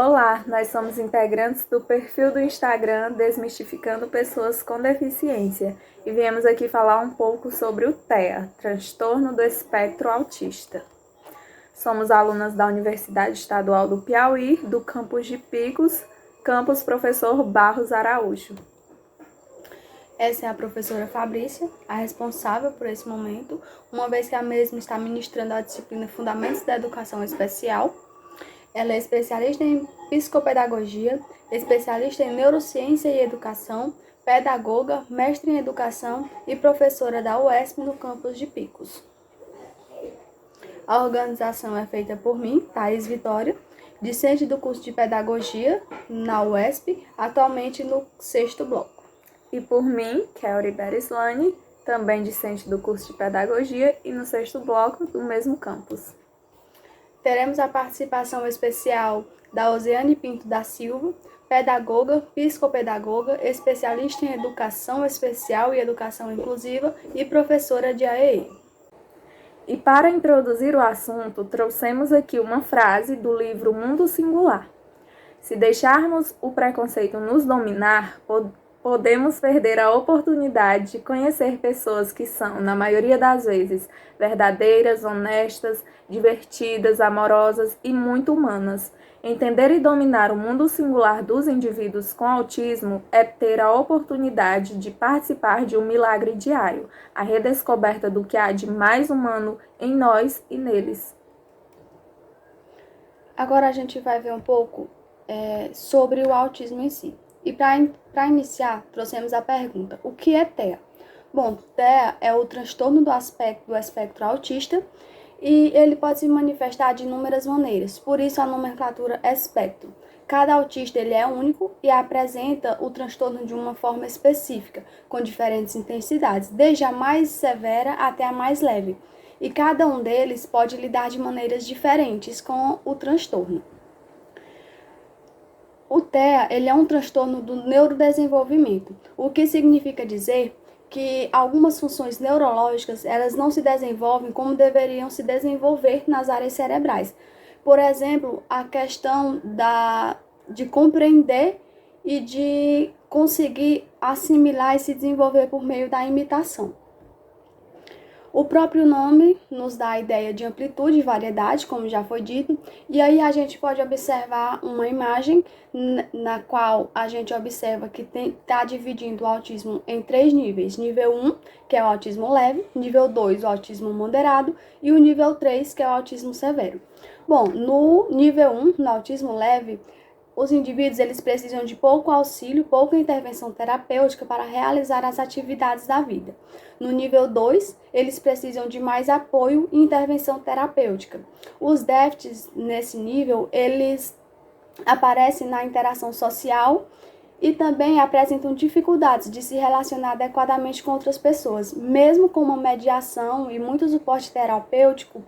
Olá, nós somos integrantes do perfil do Instagram Desmistificando Pessoas com Deficiência e viemos aqui falar um pouco sobre o TEA, Transtorno do Espectro Autista. Somos alunas da Universidade Estadual do Piauí, do campus de Picos, campus Professor Barros Araújo. Essa é a professora Fabrícia, a responsável por esse momento, uma vez que a mesma está ministrando a disciplina Fundamentos da Educação Especial. Ela é especialista em psicopedagogia, especialista em neurociência e educação, pedagoga, mestre em educação e professora da UESP no campus de Picos. A organização é feita por mim, Thaís Vitória, discente do curso de pedagogia na UESP, atualmente no 6º bloco. E por mim, Kelly Berislane, também discente do curso de pedagogia e no 6º bloco do mesmo campus. Teremos a participação especial da Ozeane Pinto da Silva, pedagoga, psicopedagoga, especialista em educação especial e educação inclusiva e professora de AEE. E para introduzir o assunto, trouxemos aqui uma frase do livro Mundo Singular. Se deixarmos o preconceito nos dominar, podemos perder a oportunidade de conhecer pessoas que são, na maioria das vezes, verdadeiras, honestas, divertidas, amorosas e muito humanas. Entender e dominar o mundo singular dos indivíduos com autismo é ter a oportunidade de participar de um milagre diário, a redescoberta do que há de mais humano em nós e neles. Agora a gente vai ver um pouco sobre o autismo em si. E para iniciar, trouxemos a pergunta: o que é TEA? Bom, TEA é o transtorno do espectro autista e ele pode se manifestar de inúmeras maneiras, por isso a nomenclatura é espectro. Cada autista ele é único e apresenta o transtorno de uma forma específica, com diferentes intensidades, desde a mais severa até a mais leve. E cada um deles pode lidar de maneiras diferentes com o transtorno. O TEA ele é um transtorno do neurodesenvolvimento, o que significa dizer que algumas funções neurológicas elas não se desenvolvem como deveriam se desenvolver nas áreas cerebrais. Por exemplo, a questão de compreender e de conseguir assimilar e se desenvolver por meio da imitação. O próprio nome nos dá a ideia de amplitude e variedade, como já foi dito, e aí a gente pode observar uma imagem na qual a gente observa que está dividindo o autismo em 3 níveis. Nível 1, que é o autismo leve, nível 2, o autismo moderado, e o nível 3, que é o autismo severo. Bom, no nível 1, no autismo leve, os indivíduos eles precisam de pouco auxílio, pouca intervenção terapêutica para realizar as atividades da vida. No nível 2, eles precisam de mais apoio e intervenção terapêutica. Os déficits nesse nível, eles aparecem na interação social e também apresentam dificuldades de se relacionar adequadamente com outras pessoas. Mesmo com uma mediação e muito suporte terapêutico,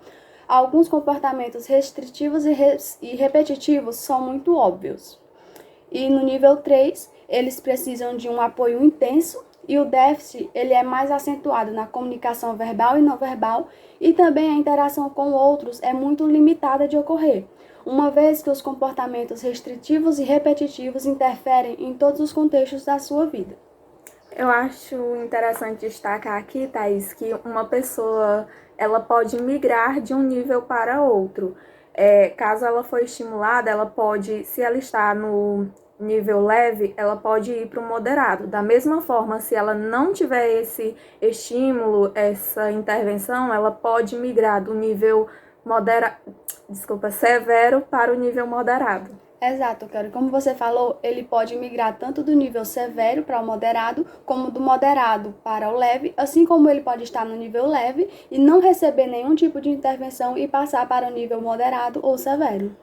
alguns comportamentos restritivos e repetitivos são muito óbvios. E no nível 3, eles precisam de um apoio intenso e o déficit ele é mais acentuado na comunicação verbal e não verbal e também a interação com outros é muito limitada de ocorrer, uma vez que os comportamentos restritivos e repetitivos interferem em todos os contextos da sua vida. Eu acho interessante destacar aqui, Thaís, que uma pessoa ela pode migrar de um nível para outro. Caso ela for estimulada, ela pode, se ela está no nível leve, ela pode ir para o moderado. Da mesma forma, se ela não tiver esse estímulo, essa intervenção, ela pode migrar do nível severo para o nível moderado. Exato, Kelly. Como você falou, ele pode migrar tanto do nível severo para o moderado, como do moderado para o leve, assim como ele pode estar no nível leve e não receber nenhum tipo de intervenção e passar para o nível moderado ou severo.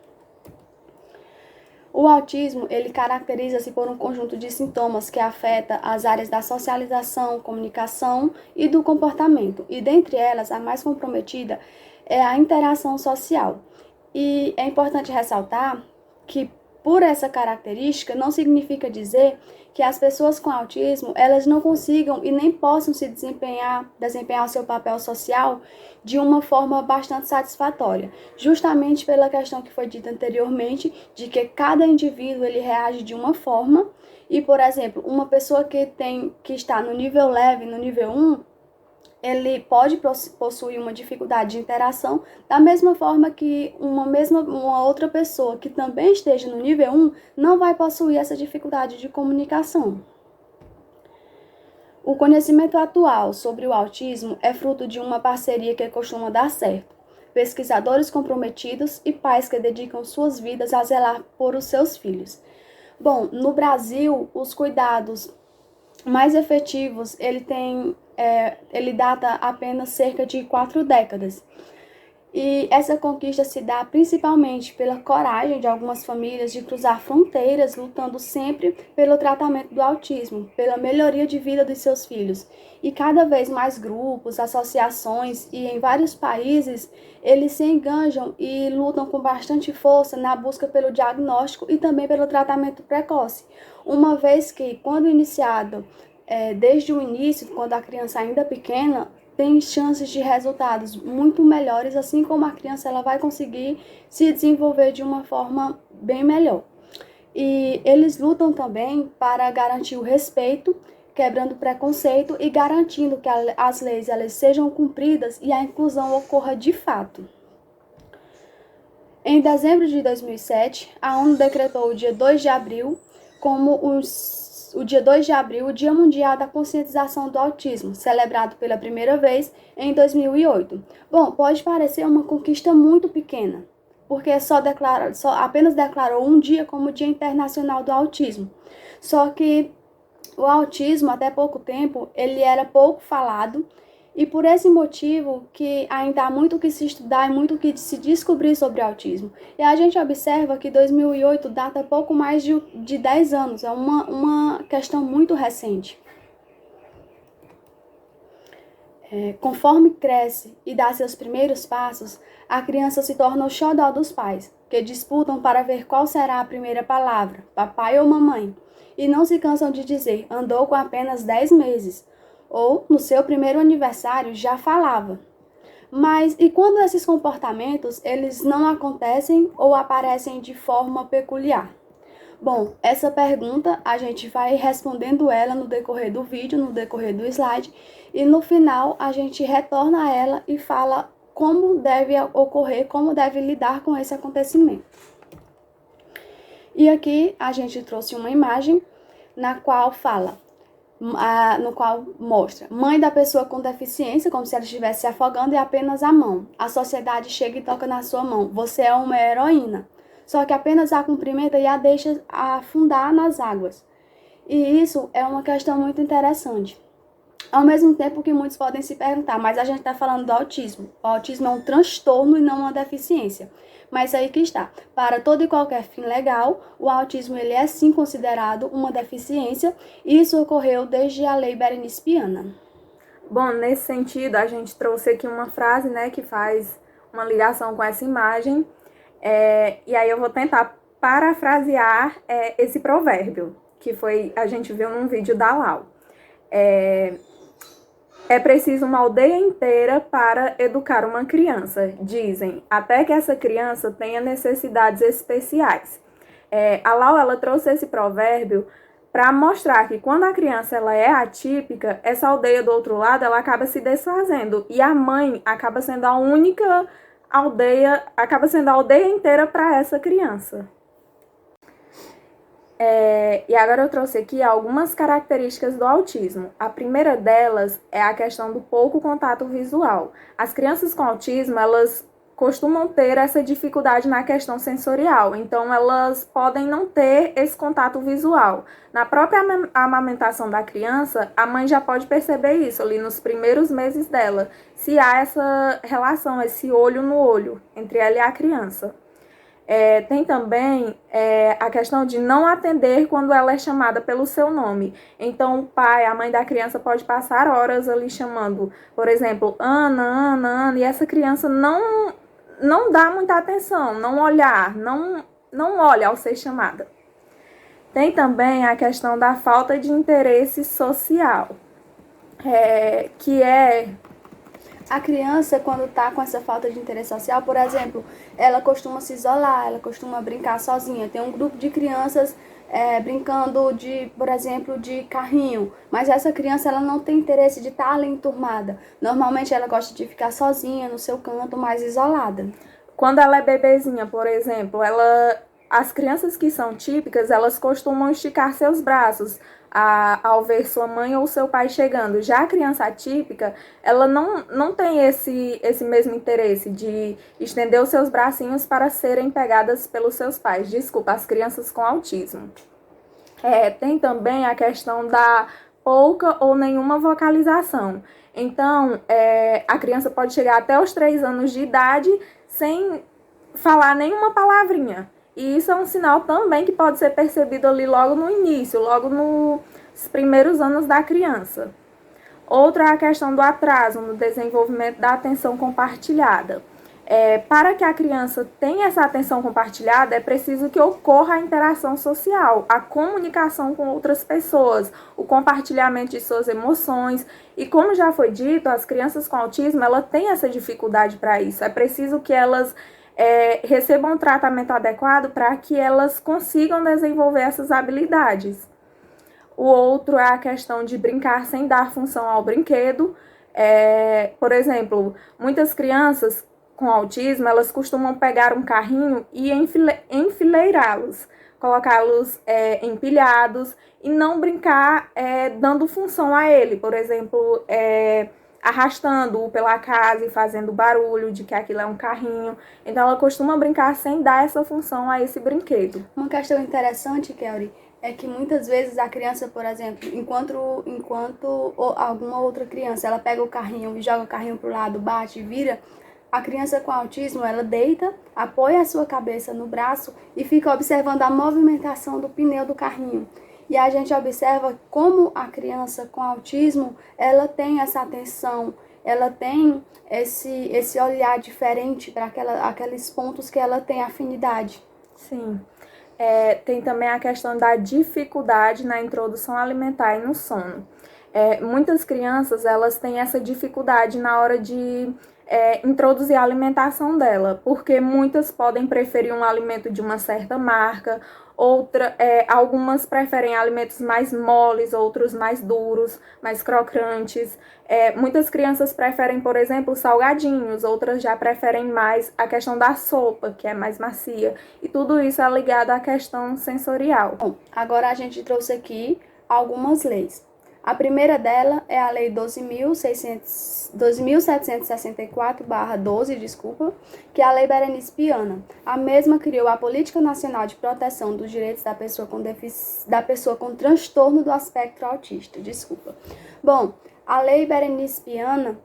O autismo, ele caracteriza-se por um conjunto de sintomas que afeta as áreas da socialização, comunicação e do comportamento, e dentre elas, a mais comprometida é a interação social. E é importante ressaltar que Por essa característica, não significa dizer que as pessoas com autismo, elas não consigam e nem possam se desempenhar o seu papel social de uma forma bastante satisfatória, justamente pela questão que foi dita anteriormente, de que cada indivíduo ele reage de uma forma e, por exemplo, uma pessoa que está no nível leve, no nível 1, ele pode possuir uma dificuldade de interação, da mesma forma que uma outra pessoa que também esteja no nível 1 não vai possuir essa dificuldade de comunicação. O conhecimento atual sobre o autismo é fruto de uma parceria que costuma dar certo. Pesquisadores comprometidos e pais que dedicam suas vidas a zelar por os seus filhos. Bom, no Brasil, os cuidados mais efetivos, ele data apenas cerca de 4 décadas. E essa conquista se dá principalmente pela coragem de algumas famílias de cruzar fronteiras, lutando sempre pelo tratamento do autismo, pela melhoria de vida dos seus filhos. E cada vez mais grupos, associações e em vários países, eles se engajam e lutam com bastante força na busca pelo diagnóstico e também pelo tratamento precoce. Uma vez que, quando iniciado, desde o início, quando a criança ainda é pequena, tem chances de resultados muito melhores, assim como a criança ela vai conseguir se desenvolver de uma forma bem melhor. E eles lutam também para garantir o respeito, quebrando preconceito e garantindo que as leis elas sejam cumpridas e a inclusão ocorra de fato. Em dezembro de 2007, a ONU decretou o dia 2 de abril como o dia 2 de abril, o Dia Mundial da Conscientização do Autismo, celebrado pela primeira vez em 2008. Bom, pode parecer uma conquista muito pequena, porque apenas declarou um dia como Dia Internacional do Autismo. Só que o autismo, até pouco tempo, ele era pouco falado, e por esse motivo que ainda há muito que se estudar e muito que se descobrir sobre o autismo. E a gente observa que 2008 data pouco mais de 10 anos, é uma questão muito recente. Conforme cresce e dá seus primeiros passos, a criança se torna o xodó dos pais, que disputam para ver qual será a primeira palavra, papai ou mamãe, e não se cansam de dizer, andou com apenas 10 meses, ou no seu primeiro aniversário já falava. Mas e quando esses comportamentos eles não acontecem ou aparecem de forma peculiar? Bom, essa pergunta a gente vai respondendo ela no decorrer do vídeo, no decorrer do slide, e no final a gente retorna a ela e fala como deve ocorrer, como deve lidar com esse acontecimento. E aqui a gente trouxe uma imagem na qual no qual mostra mãe da pessoa com deficiência, como se ela estivesse se afogando, e apenas a mão. A sociedade chega e toca na sua mão. Você é uma heroína. Só que apenas a cumprimenta e a deixa afundar nas águas. E isso é uma questão muito interessante. Ao mesmo tempo que muitos podem se perguntar, mas a gente está falando do autismo. O autismo é um transtorno e não uma deficiência. Mas aí que está. Para todo e qualquer fim legal, o autismo ele é sim considerado uma deficiência e isso ocorreu desde a Lei Berenice Piana. Bom, nesse sentido, a gente trouxe aqui uma frase, né, que faz uma ligação com essa imagem. E aí eu vou tentar parafrasear esse provérbio, que a gente viu num vídeo da Lau. É preciso uma aldeia inteira para educar uma criança, dizem, até que essa criança tenha necessidades especiais. A Lau, ela trouxe esse provérbio para mostrar que quando a criança ela é atípica, essa aldeia do outro lado ela acaba se desfazendo e a mãe acaba sendo a única aldeia, acaba sendo a aldeia inteira para essa criança. E agora eu trouxe aqui algumas características do autismo. A primeira delas é a questão do pouco contato visual. As crianças com autismo, elas costumam ter essa dificuldade na questão sensorial, então elas podem não ter esse contato visual. Na própria amamentação da criança, a mãe já pode perceber isso ali nos primeiros meses dela, se há essa relação, esse olho no olho entre ela e a criança. Tem também a questão de não atender quando ela é chamada pelo seu nome. Então, o pai, a mãe da criança pode passar horas ali chamando, por exemplo, Ana, Ana, Ana, e essa criança não dá muita atenção, não olhar, não não olha ao ser chamada. Tem também a questão da falta de interesse social, que é... A criança, quando está com essa falta de interesse social, por exemplo, ela costuma se isolar, ela costuma brincar sozinha. Tem um grupo de crianças brincando por exemplo, de carrinho, mas essa criança ela não tem interesse de estar ali enturmada. Normalmente ela gosta de ficar sozinha no seu canto, mais isolada. Quando ela é bebezinha, por exemplo, as crianças que são típicas, elas costumam esticar seus braços ao ver sua mãe ou seu pai chegando. Já a criança atípica, ela não tem esse mesmo interesse de estender os seus bracinhos para serem pegadas pelos seus pais. Desculpa, as crianças com autismo. Tem também a questão da pouca ou nenhuma vocalização. Então, a criança pode chegar até os 3 anos de idade sem falar nenhuma palavrinha. E isso é um sinal também que pode ser percebido ali logo no início, logo nos primeiros anos da criança. Outra é a questão do atraso no desenvolvimento da atenção compartilhada. Para que a criança tenha essa atenção compartilhada, é preciso que ocorra a interação social, a comunicação com outras pessoas, o compartilhamento de suas emoções. E como já foi dito, as crianças com autismo, ela têm essa dificuldade para isso. É preciso que elas recebam um tratamento adequado para que elas consigam desenvolver essas habilidades. O outro é a questão de brincar sem dar função ao brinquedo. Por exemplo, muitas crianças com autismo, elas costumam pegar um carrinho e enfileirá-los, colocá-los empilhados e não brincar dando função a ele. Por exemplo, arrastando-o pela casa e fazendo barulho de que aquilo é um carrinho. Então, ela costuma brincar sem dar essa função a esse brinquedo. Uma questão interessante, Kelly, é que muitas vezes a criança, por exemplo, enquanto alguma outra criança, ela pega o carrinho e joga o carrinho pro lado, bate e vira, a criança com autismo, ela deita, apoia a sua cabeça no braço e fica observando a movimentação do pneu do carrinho. E a gente observa como a criança com autismo, ela tem essa atenção, ela tem esse olhar diferente para aqueles pontos que ela tem afinidade. Sim. Tem também a questão da dificuldade na introdução alimentar e no sono. Muitas crianças, elas têm essa dificuldade na hora de introduzir a alimentação dela, porque muitas podem preferir um alimento de uma certa marca, algumas preferem alimentos mais moles, outros mais duros, mais crocantes. Muitas crianças preferem, por exemplo, salgadinhos, outras já preferem mais a questão da sopa, que é mais macia, e tudo isso é ligado à questão sensorial. Bom, agora a gente trouxe aqui algumas leis. A primeira dela é a Lei 12.764/12, que é a Lei Berenice Piana. A mesma criou a Política Nacional de Proteção dos Direitos da pessoa com transtorno do espectro autista. Bom, a Lei Berenice Piana,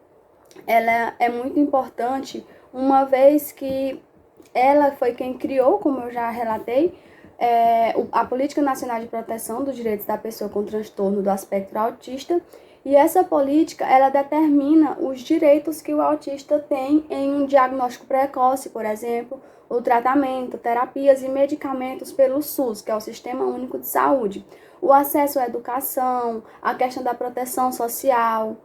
ela é muito importante, uma vez que ela foi quem criou, como eu já relatei, a Política Nacional de Proteção dos Direitos da Pessoa com Transtorno do Espectro Autista, e essa política, ela determina os direitos que o autista tem em um diagnóstico precoce, por exemplo, o tratamento, terapias e medicamentos pelo SUS, que é o Sistema Único de Saúde, o acesso à educação, a questão da proteção social,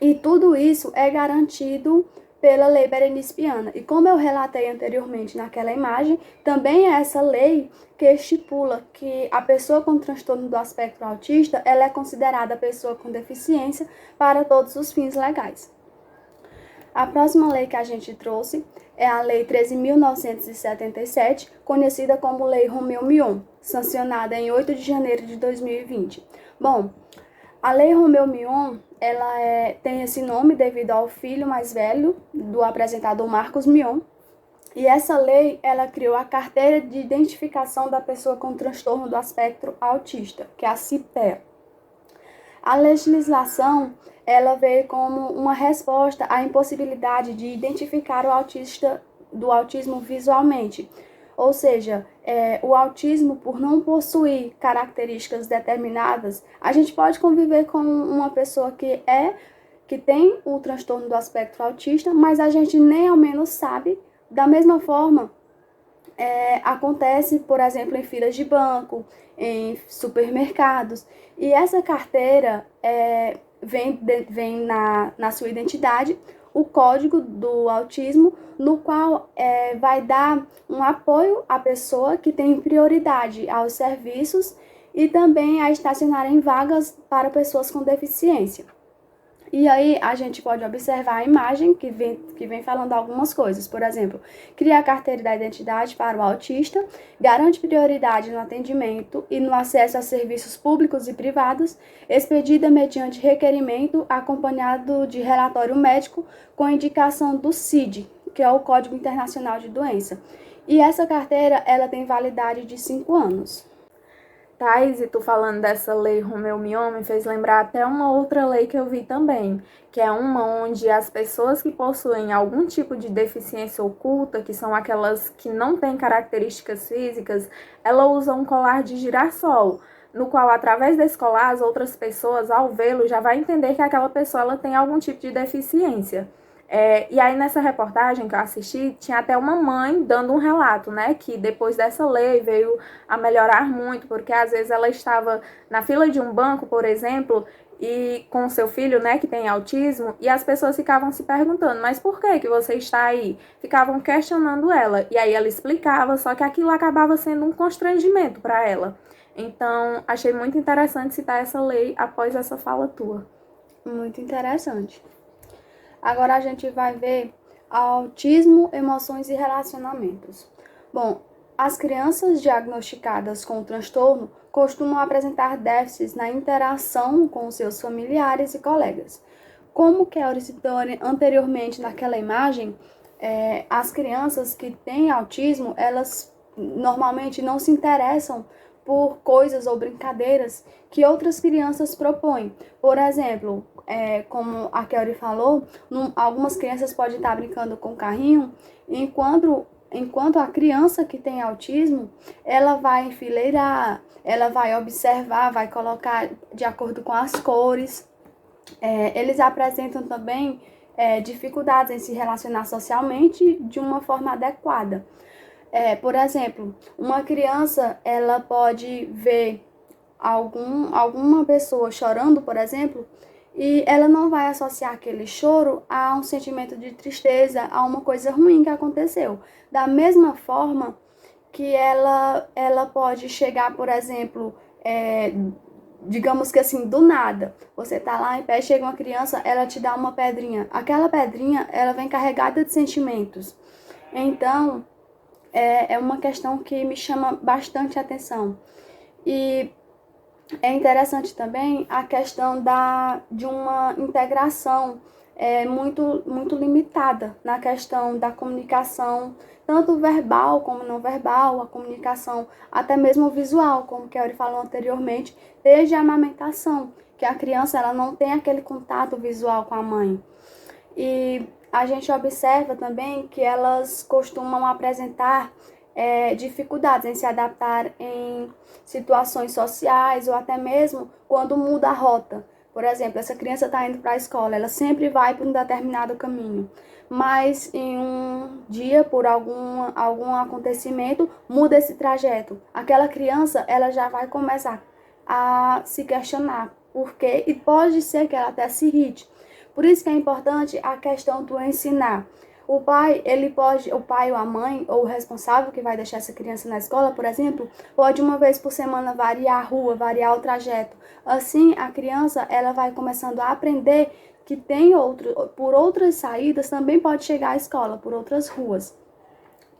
e tudo isso é garantido pela Lei Berenice Piana. E como eu relatei anteriormente naquela imagem, também é essa lei que estipula que a pessoa com transtorno do espectro autista, ela é considerada pessoa com deficiência para todos os fins legais. A próxima lei que a gente trouxe é a Lei 13.977, conhecida como Lei Romeu-Mion, sancionada em 8 de janeiro de 2020. Bom, a Lei Romeu-Mion, ela tem esse nome devido ao filho mais velho do apresentador Marcos Mion. E essa lei, ela criou a Carteira de Identificação da Pessoa com Transtorno do Espectro Autista, que é a CIPEA. A legislação, ela veio como uma resposta à impossibilidade de identificar o autista do autismo visualmente. Ou seja, o autismo, por não possuir características determinadas, a gente pode conviver com uma pessoa que tem o transtorno do espectro autista, mas a gente nem ao menos sabe. Da mesma forma, acontece, por exemplo, em filas de banco, em supermercados. E essa carteira vem na sua identidade o código do autismo, no qual vai dar um apoio à pessoa que tem prioridade aos serviços e também a estacionar em vagas para pessoas com deficiência. E aí a gente pode observar a imagem que vem falando algumas coisas. Por exemplo, cria a carteira da identidade para o autista, garante prioridade no atendimento e no acesso a serviços públicos e privados, expedida mediante requerimento acompanhado de relatório médico com indicação do CID, que é o Código Internacional de Doença. E essa carteira, ela tem validade de 5 anos. Thais, e tu falando dessa lei Romeu Mion me fez lembrar até uma outra lei que eu vi também, que é uma onde as pessoas que possuem algum tipo de deficiência oculta, que são aquelas que não têm características físicas, ela usa um colar de girassol, no qual, através desse colar, as outras pessoas, ao vê-lo, já vai entender que aquela pessoa ela tem algum tipo de deficiência. E aí, nessa reportagem que eu assisti, tinha até uma mãe dando um relato, né? Que depois dessa lei veio a melhorar muito, porque às vezes ela estava na fila de um banco, por exemplo, e com o seu filho, né, que tem autismo, e as pessoas ficavam se perguntando, mas por que você está aí? Ficavam questionando ela, e aí ela explicava, só que aquilo acabava sendo um constrangimento para ela. Então, achei muito interessante citar essa lei após essa fala tua. Muito interessante. Agora a gente vai ver autismo, emoções e relacionamentos. Bom, as crianças diagnosticadas com o transtorno costumam apresentar déficits na interação com seus familiares e colegas. Como Kelly citou anteriormente naquela imagem, as crianças que têm autismo, elas normalmente não se interessam por coisas ou brincadeiras que outras crianças propõem. Por exemplo, como a Kelly falou, algumas crianças podem estar brincando com o carrinho, enquanto a criança que tem autismo, ela vai enfileirar, ela vai observar, vai colocar de acordo com as cores. Eles apresentam também dificuldades em se relacionar socialmente de uma forma adequada. Por exemplo, uma criança, ela pode ver alguma pessoa chorando, por exemplo, e ela não vai associar aquele choro a um sentimento de tristeza, a uma coisa ruim que aconteceu. Da mesma forma que ela pode chegar, por exemplo, digamos que assim, do nada, você tá lá em pé, chega uma criança, ela te dá uma pedrinha. Aquela pedrinha, ela vem carregada de sentimentos. Então, é uma questão que me chama bastante atenção. E é interessante também a questão de uma integração muito, muito limitada na questão da comunicação, tanto verbal como não verbal, a comunicação até mesmo visual, como Kelly falou anteriormente, desde a amamentação, que a criança ela não tem aquele contato visual com a mãe. E a gente observa também que elas costumam apresentar dificuldades em se adaptar em situações sociais ou até mesmo quando muda a rota. Por exemplo, essa criança está indo para a escola, ela sempre vai por um determinado caminho, mas em um dia, por algum acontecimento, muda esse trajeto. Aquela criança ela já vai começar a se questionar por quê e pode ser que ela até se irrite. Por isso que é importante a questão do ensinar. O pai ou a mãe, ou o responsável que vai deixar essa criança na escola, por exemplo, pode uma vez por semana variar a rua, variar o trajeto. Assim, a criança ela vai começando a aprender que por outras saídas também pode chegar à escola, por outras ruas.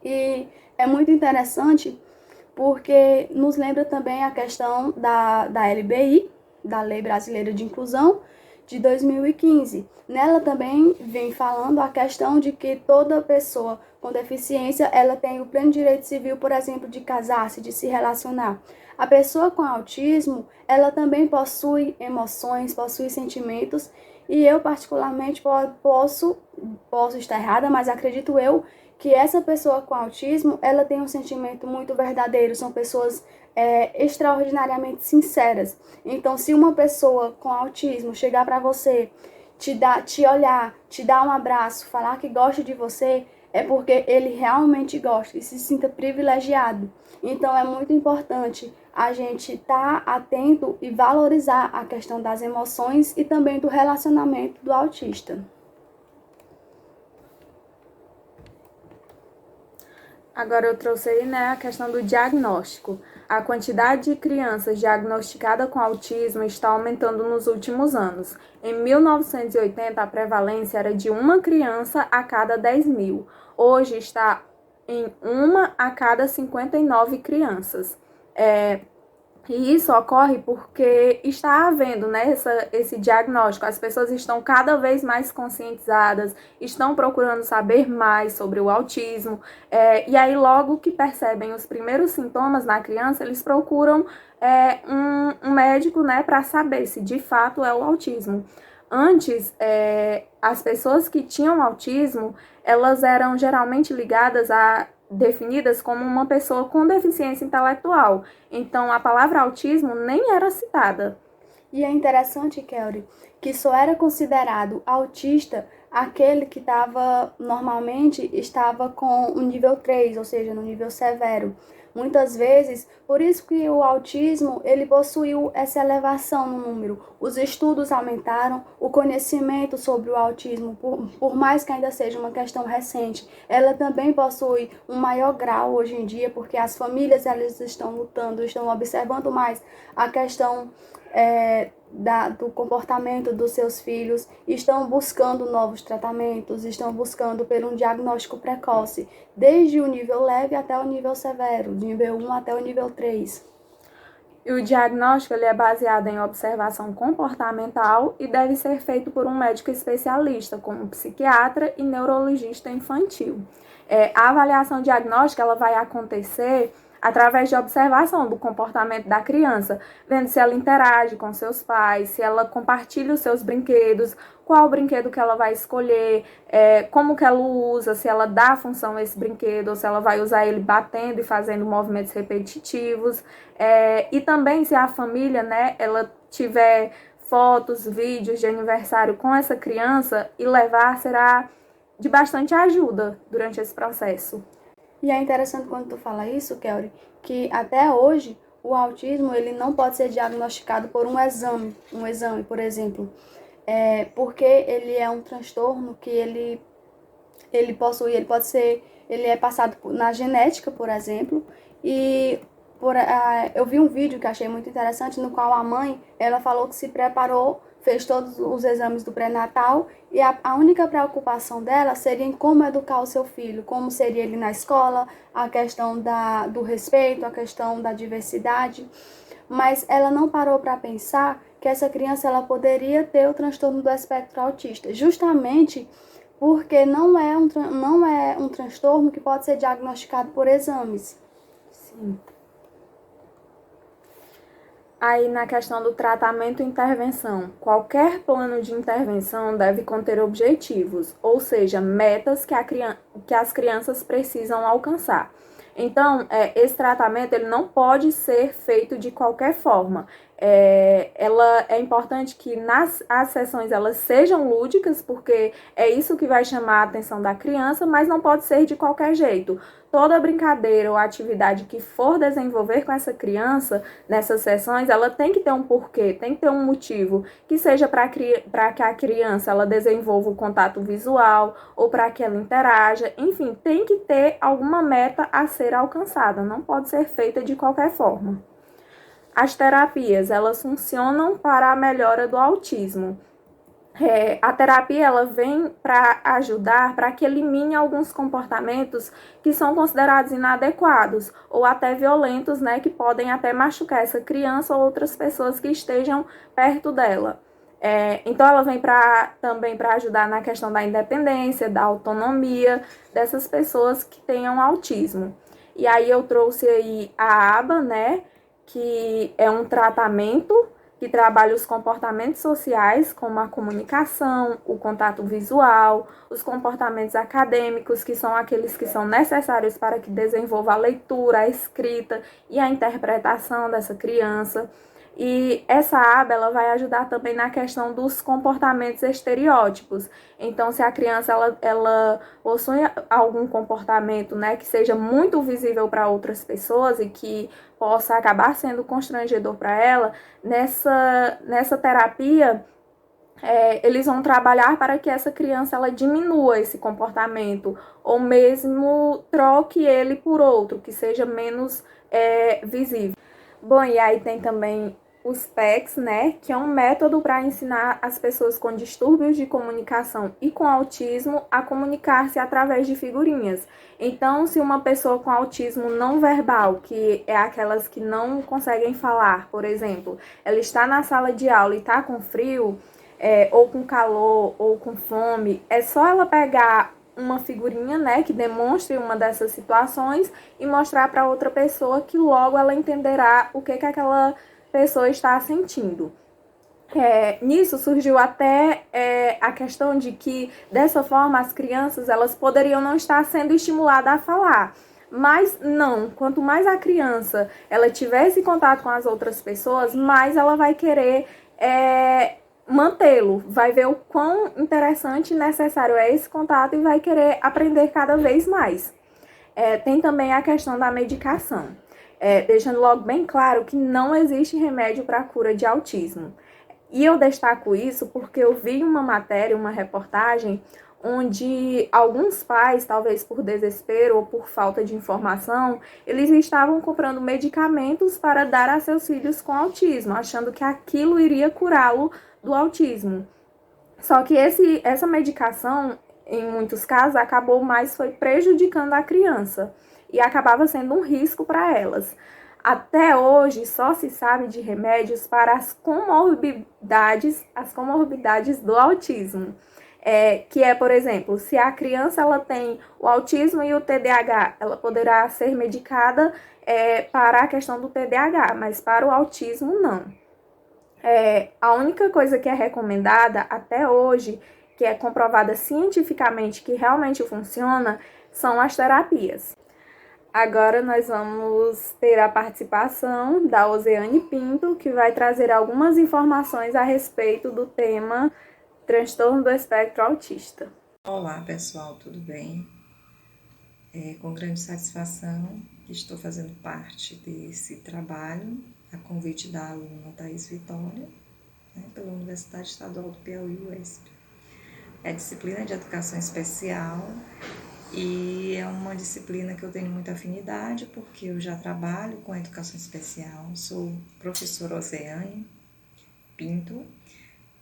E é muito interessante porque nos lembra também a questão da LBI, da Lei Brasileira de Inclusão, de 2015. Nela também vem falando a questão de que toda pessoa com deficiência, ela tem o pleno direito civil, por exemplo, de casar-se, de se relacionar. A pessoa com autismo, ela também possui emoções, possui sentimentos, e eu particularmente posso estar errada, mas acredito eu que essa pessoa com autismo, ela tem um sentimento muito verdadeiro, são pessoas extraordinariamente sinceras. Então, se uma pessoa com autismo chegar para você, te olhar, te dar um abraço, falar que gosta de você, é porque ele realmente gosta e se sinta privilegiado. Então é muito importante a gente estar atento e valorizar a questão das emoções e também do relacionamento do autista. Agora eu trouxe aí, né, a questão do diagnóstico. A quantidade de crianças diagnosticadas com autismo está aumentando nos últimos anos. Em 1980, a prevalência era de uma criança a cada 10 mil. Hoje está em uma a cada 59 crianças. E isso ocorre porque está havendo, né, esse diagnóstico. As pessoas estão cada vez mais conscientizadas, estão procurando saber mais sobre o autismo. E aí, logo que percebem os primeiros sintomas na criança, eles procuram um médico, né, para saber se de fato é o autismo. Antes, as pessoas que tinham autismo, elas eram geralmente definidas como uma pessoa com deficiência intelectual. Então, a palavra autismo nem era citada. E é interessante, Kelly, que só era considerado autista aquele que normalmente estava com o nível 3, ou seja, no nível severo. Muitas vezes, por isso que o autismo, ele possuiu essa elevação no número. Os estudos aumentaram, o conhecimento sobre o autismo, por mais que ainda seja uma questão recente, ela também possui um maior grau hoje em dia, porque as famílias elas estão lutando, estão observando mais a questão do comportamento dos seus filhos, estão buscando novos tratamentos, estão buscando por um diagnóstico precoce, desde o nível leve até o nível severo, do nível 1 até o nível 3. E o diagnóstico ele é baseado em observação comportamental e deve ser feito por um médico especialista, como psiquiatra e neurologista infantil. A avaliação diagnóstica ela vai acontecer através de observação do comportamento da criança, vendo se ela interage com seus pais, se ela compartilha os seus brinquedos, qual o brinquedo que ela vai escolher, como que ela usa, se ela dá função a esse brinquedo, ou se ela vai usar ele batendo e fazendo movimentos repetitivos, e também se a família, né, ela tiver fotos, vídeos de aniversário com essa criança e levar, será de bastante ajuda durante esse processo. E é interessante quando tu fala isso, Kelly, que até hoje o autismo ele não pode ser diagnosticado por um exame, por exemplo, porque ele é um transtorno que ele possui, ele é passado na genética, por exemplo, e eu vi um vídeo que achei muito interessante, no qual a mãe, ela falou que se preparou, fez todos os exames do pré-natal e a única preocupação dela seria em como educar o seu filho, como seria ele na escola, a questão do respeito, a questão da diversidade, mas ela não parou para pensar que essa criança ela poderia ter o transtorno do espectro autista, justamente porque não é um transtorno que pode ser diagnosticado por exames. Sim. Aí, na questão do tratamento e intervenção, qualquer plano de intervenção deve conter objetivos, ou seja, metas que as crianças precisam alcançar. Então, esse tratamento ele não pode ser feito de qualquer forma. É importante que as sessões elas sejam lúdicas, porque é isso que vai chamar a atenção da criança, mas não pode ser de qualquer jeito. Toda brincadeira ou atividade que for desenvolver com essa criança nessas sessões, ela tem que ter um porquê, tem que ter um motivo, que seja para que a criança ela desenvolva o contato visual ou para que ela interaja, enfim, tem que ter alguma meta a ser alcançada, não pode ser feita de qualquer forma. As terapias, elas funcionam para a melhora do autismo. A terapia ela vem para ajudar para que elimine alguns comportamentos que são considerados inadequados ou até violentos, né, que podem até machucar essa criança ou outras pessoas que estejam perto dela. Então ela vem também para ajudar na questão da independência, da autonomia dessas pessoas que tenham autismo. E aí eu trouxe aí a aba, né, que é um tratamento que trabalha os comportamentos sociais, como a comunicação, o contato visual, os comportamentos acadêmicos, que são aqueles que são necessários para que desenvolva a leitura, a escrita e a interpretação dessa criança. E essa aba ela vai ajudar também na questão dos comportamentos estereótipos. Então, se a criança ela possui algum comportamento, né, que seja muito visível para outras pessoas e que possa acabar sendo constrangedor para ela, nessa terapia, eles vão trabalhar para que essa criança ela diminua esse comportamento ou mesmo troque ele por outro, que seja menos visível. Bom, e aí tem também os PECs, né, que é um método para ensinar as pessoas com distúrbios de comunicação e com autismo a comunicar-se através de figurinhas. Então, se uma pessoa com autismo não verbal, que é aquelas que não conseguem falar, por exemplo, ela está na sala de aula e está com frio, ou com calor, ou com fome, é só ela pegar uma figurinha, né, que demonstre uma dessas situações e mostrar para outra pessoa que logo ela entenderá o que aquela pessoa está sentindo. Nisso surgiu até a questão de que, dessa forma, as crianças elas poderiam não estar sendo estimuladas a falar. Mas não, quanto mais a criança ela tiver esse contato com as outras pessoas, mais ela vai querer mantê-lo, vai ver o quão interessante e necessário é esse contato e vai querer aprender cada vez mais. Tem também a questão da medicação, deixando logo bem claro que não existe remédio para a cura de autismo. E eu destaco isso porque eu vi uma matéria, uma reportagem, onde alguns pais, talvez por desespero ou por falta de informação, eles estavam comprando medicamentos para dar a seus filhos com autismo, achando que aquilo iria curá-lo do autismo. Só que essa medicação, em muitos casos, acabou mais foi prejudicando a criança e acabava sendo um risco para elas. Até hoje, só se sabe de remédios para as comorbidades do autismo. Que é, por exemplo, se a criança ela tem o autismo e o TDAH, ela poderá ser medicada para a questão do TDAH, mas para o autismo não. A única coisa que é recomendada até hoje, que é comprovada cientificamente que realmente funciona, são as terapias. Agora nós vamos ter a participação da Ozeane Pinto, que vai trazer algumas informações a respeito do tema transtorno do espectro autista. Olá pessoal, tudo bem? Com grande satisfação que estou fazendo parte desse trabalho, a convite da aluna Thaís Vitória, pela Universidade Estadual do Piauí, UESP. É disciplina de educação especial e é uma disciplina que eu tenho muita afinidade porque eu já trabalho com educação especial, sou professora Ozeane Pinto,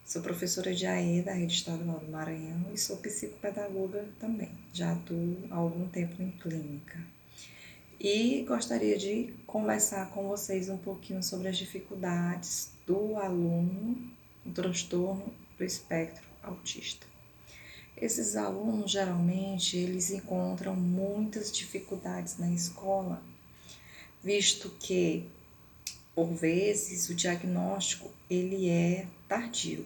sou professora de AE da Rede Estadual do Maranhão e sou psicopedagoga também. Já atuo há algum tempo em clínica. E gostaria de conversar com vocês um pouquinho sobre as dificuldades do aluno com transtorno do espectro autista. Esses alunos, geralmente, eles encontram muitas dificuldades na escola, visto que, por vezes, o diagnóstico ele é tardio.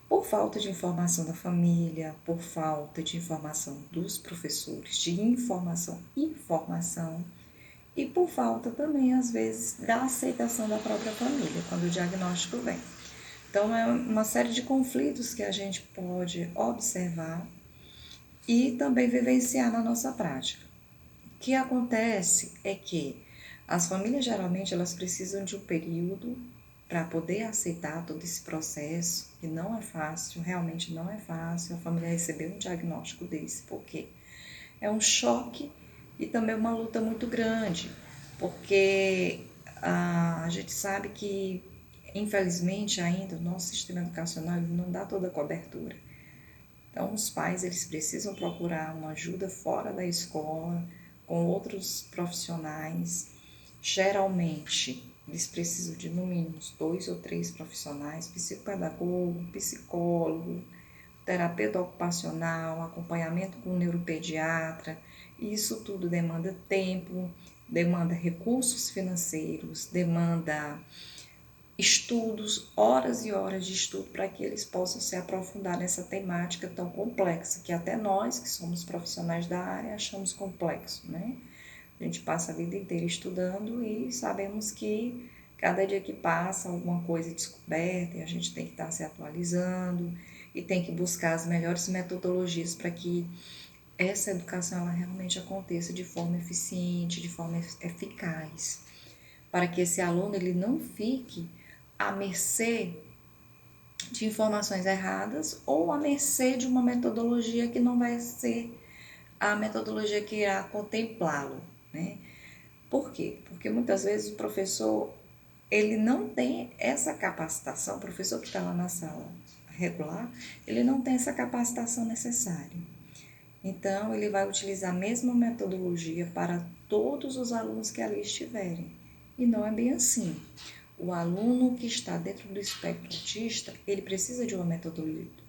Por falta de informação da família, por falta de informação dos professores, de informação e por falta também, às vezes, da aceitação da própria família, quando o diagnóstico vem. Então, é uma série de conflitos que a gente pode observar e também vivenciar na nossa prática. O que acontece é que as famílias, geralmente, elas precisam de um período para poder aceitar todo esse processo, que não é fácil, realmente não é fácil a família receber um diagnóstico desse, porque é um choque e também uma luta muito grande, porque a gente sabe que, infelizmente, ainda o nosso sistema educacional não dá toda a cobertura. Então, os pais eles precisam procurar uma ajuda fora da escola, com outros profissionais. Geralmente, eles precisam de, no mínimo, 2 ou 3 profissionais, psicopedagogo, psicólogo, terapeuta ocupacional, acompanhamento com o neuropediatra. Isso tudo demanda tempo, demanda recursos financeiros, demanda estudos, horas e horas de estudo para que eles possam se aprofundar nessa temática tão complexa, que até nós, que somos profissionais da área, achamos complexo, né? A gente passa a vida inteira estudando e sabemos que Cada dia que passa, alguma coisa é descoberta e a gente tem que estar se atualizando e tem que buscar as melhores metodologias para que essa educação ela realmente aconteça de forma eficiente, de forma eficaz, para que esse aluno ele não fique à mercê de informações erradas ou à mercê de uma metodologia que não vai ser a metodologia que irá contemplá-lo, né? Por quê? Porque muitas vezes o professor ele não tem essa capacitação, o professor que está lá na sala regular, ele não tem essa capacitação necessária. Então, ele vai utilizar a mesma metodologia para todos os alunos que ali estiverem. E não é bem assim. O aluno que está dentro do espectro autista, ele precisa de uma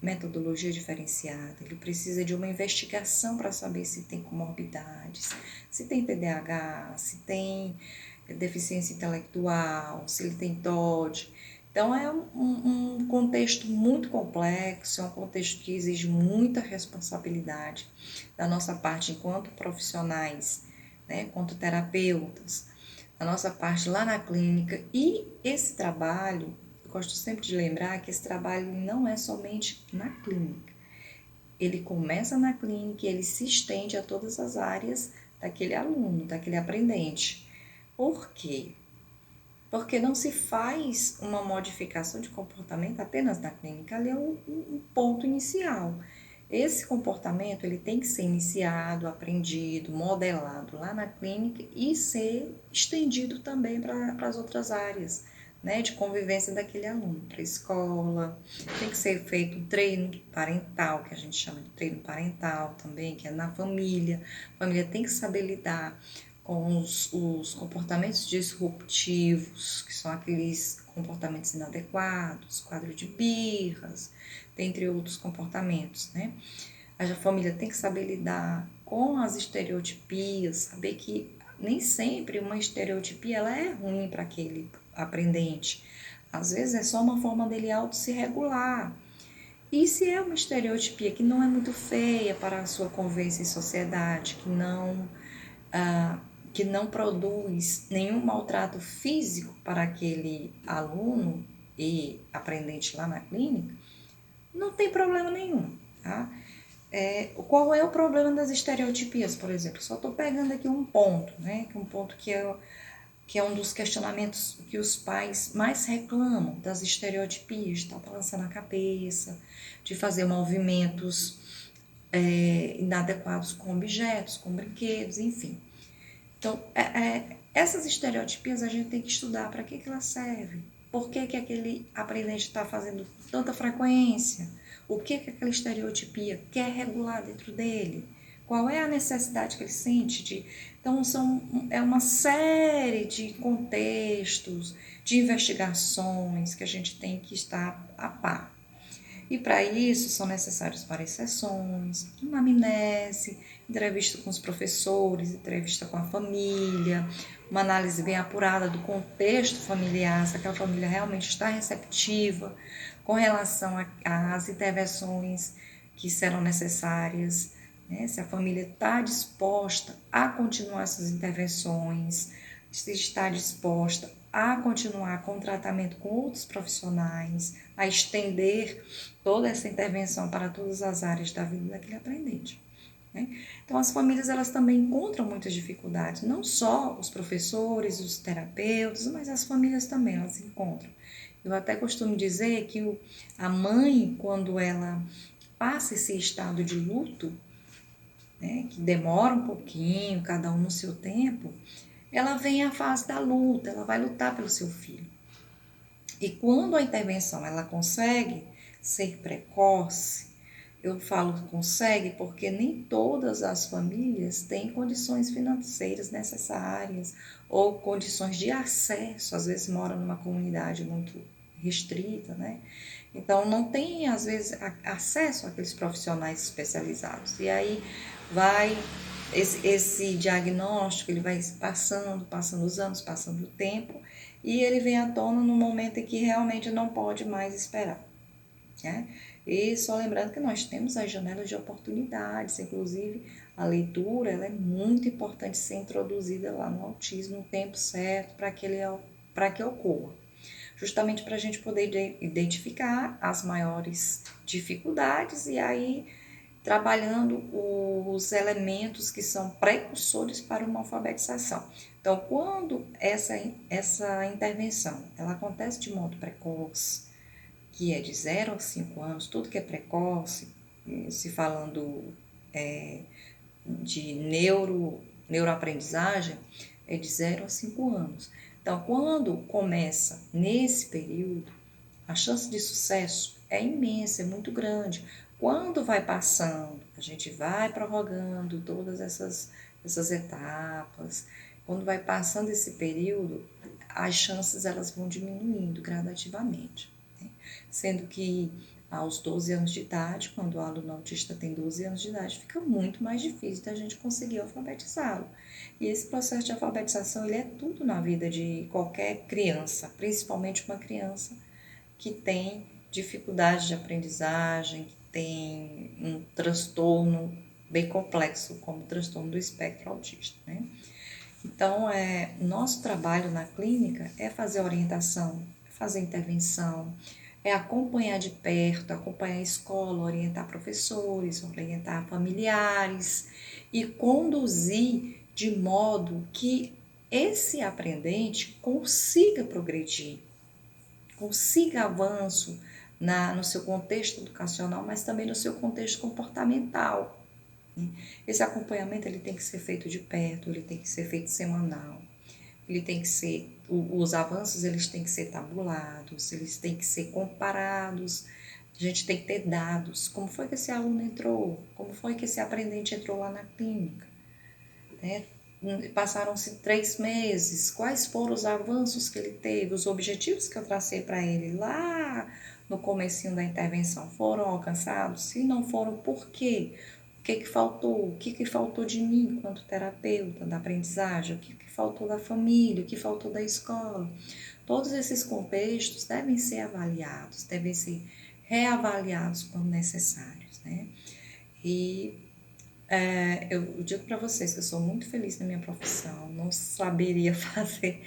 metodologia diferenciada, ele precisa de uma investigação para saber se tem comorbidades, se tem TDAH, se tem deficiência intelectual, se ele tem TOD. Então, é um contexto muito complexo, é um contexto que exige muita responsabilidade da nossa parte enquanto profissionais, né, enquanto terapeutas, da nossa parte lá na clínica. E esse trabalho, eu gosto sempre de lembrar que esse trabalho não é somente na clínica. Ele começa na clínica e ele se estende a todas as áreas daquele aluno, daquele aprendente. Por quê? Porque não se faz uma modificação de comportamento apenas na clínica, ali é um ponto inicial. Esse comportamento ele tem que ser iniciado, aprendido, modelado lá na clínica e ser estendido também para as outras áreas, né, de convivência daquele aluno, para a escola. Tem que ser feito um treino parental, que a gente chama de treino parental também, que é na família. A família tem que saber lidar com os comportamentos disruptivos, que são aqueles comportamentos inadequados, quadro de birras, dentre outros comportamentos, né? A família tem que saber lidar com as estereotipias, saber que nem sempre uma estereotipia ela é ruim para aquele aprendente. Às vezes é só uma forma dele auto se regular. E se é uma estereotipia que não é muito feia para a sua convivência em sociedade, que não produz nenhum maltrato físico para aquele aluno e aprendente lá na clínica, não tem problema nenhum, tá? Qual é o problema das estereotipias, por exemplo? Só estou pegando aqui um ponto, né? Um ponto que é um dos questionamentos que os pais mais reclamam das estereotipias, de estar balançando a cabeça, de fazer movimentos inadequados com objetos, com brinquedos, enfim. Então, essas estereotipias a gente tem que estudar para que elas servem. Por que aquele aprendente está fazendo tanta frequência? O que aquela estereotipia quer regular dentro dele? Qual é a necessidade que ele sente? Então, é uma série de contextos, de investigações que a gente tem que estar a par. E para isso são necessárias várias sessões, uma anamnese, entrevista com os professores, entrevista com a família, uma análise bem apurada do contexto familiar, se aquela família realmente está receptiva com relação às intervenções que serão necessárias, né? Se a família está disposta a continuar essas intervenções, se está disposta a continuar com o tratamento com outros profissionais, a estender toda essa intervenção para todas as áreas da vida daquele aprendente, né? Então, as famílias elas também encontram muitas dificuldades, não só os professores, os terapeutas, mas as famílias também elas encontram. Eu até costumo dizer que a mãe, quando ela passa esse estado de luto, né, que demora um pouquinho, cada um no seu tempo, ela vem à fase da luta, ela vai lutar pelo seu filho. E quando a intervenção ela consegue ser precoce, eu falo consegue porque nem todas as famílias têm condições financeiras necessárias ou condições de acesso, às vezes moram numa comunidade muito restrita, né? Então não tem às vezes acesso àqueles profissionais especializados. E aí vai esse diagnóstico, ele vai passando os anos, passando o tempo, e ele vem à tona no momento em que realmente não pode mais esperar, né? E só lembrando que nós temos as janelas de oportunidades, inclusive a leitura ela é muito importante ser introduzida lá no autismo no tempo certo para aquele para que ocorra. Justamente para a gente poder identificar as maiores dificuldades e aí trabalhando os elementos que são precursores para uma alfabetização. Então, quando essa intervenção ela acontece de modo precoce, que é de 0 a 5 anos, tudo que é precoce, se falando de neuroaprendizagem, é de 0 a 5 anos. Então, quando começa nesse período, a chance de sucesso é imensa, é muito grande. Quando vai passando, a gente vai prorrogando todas essas etapas. Quando vai passando esse período, as chances elas vão diminuindo gradativamente, né? Sendo que aos 12 anos de idade, quando o aluno autista tem 12 anos de idade, fica muito mais difícil da gente conseguir alfabetizá-lo. E esse processo de alfabetização, ele é tudo na vida de qualquer criança, principalmente uma criança que tem dificuldade de aprendizagem, que tem um transtorno bem complexo, como o transtorno do espectro autista, né? Então, nosso trabalho na clínica é fazer orientação, fazer intervenção, é acompanhar de perto, acompanhar a escola, orientar professores, orientar familiares e conduzir de modo que esse aprendente consiga progredir, consiga avanço no seu contexto educacional, mas também no seu contexto comportamental. Esse acompanhamento ele tem que ser feito de perto, ele tem que ser feito semanal, ele tem que ser, os avanços eles têm que ser tabulados, eles têm que ser comparados, a gente tem que ter dados, como foi que esse aluno entrou, como foi que esse aprendente entrou lá na clínica, né? Passaram-se 3 meses, quais foram os avanços que ele teve, os objetivos que eu tracei para ele lá no comecinho da intervenção foram alcançados? Se não foram, por quê? O que faltou? O que faltou de mim enquanto terapeuta da aprendizagem? O que faltou da família? O que faltou da escola? Todos esses contextos devem ser avaliados, devem ser reavaliados quando necessários, né? E eu digo para vocês que eu sou muito feliz na minha profissão, não saberia fazer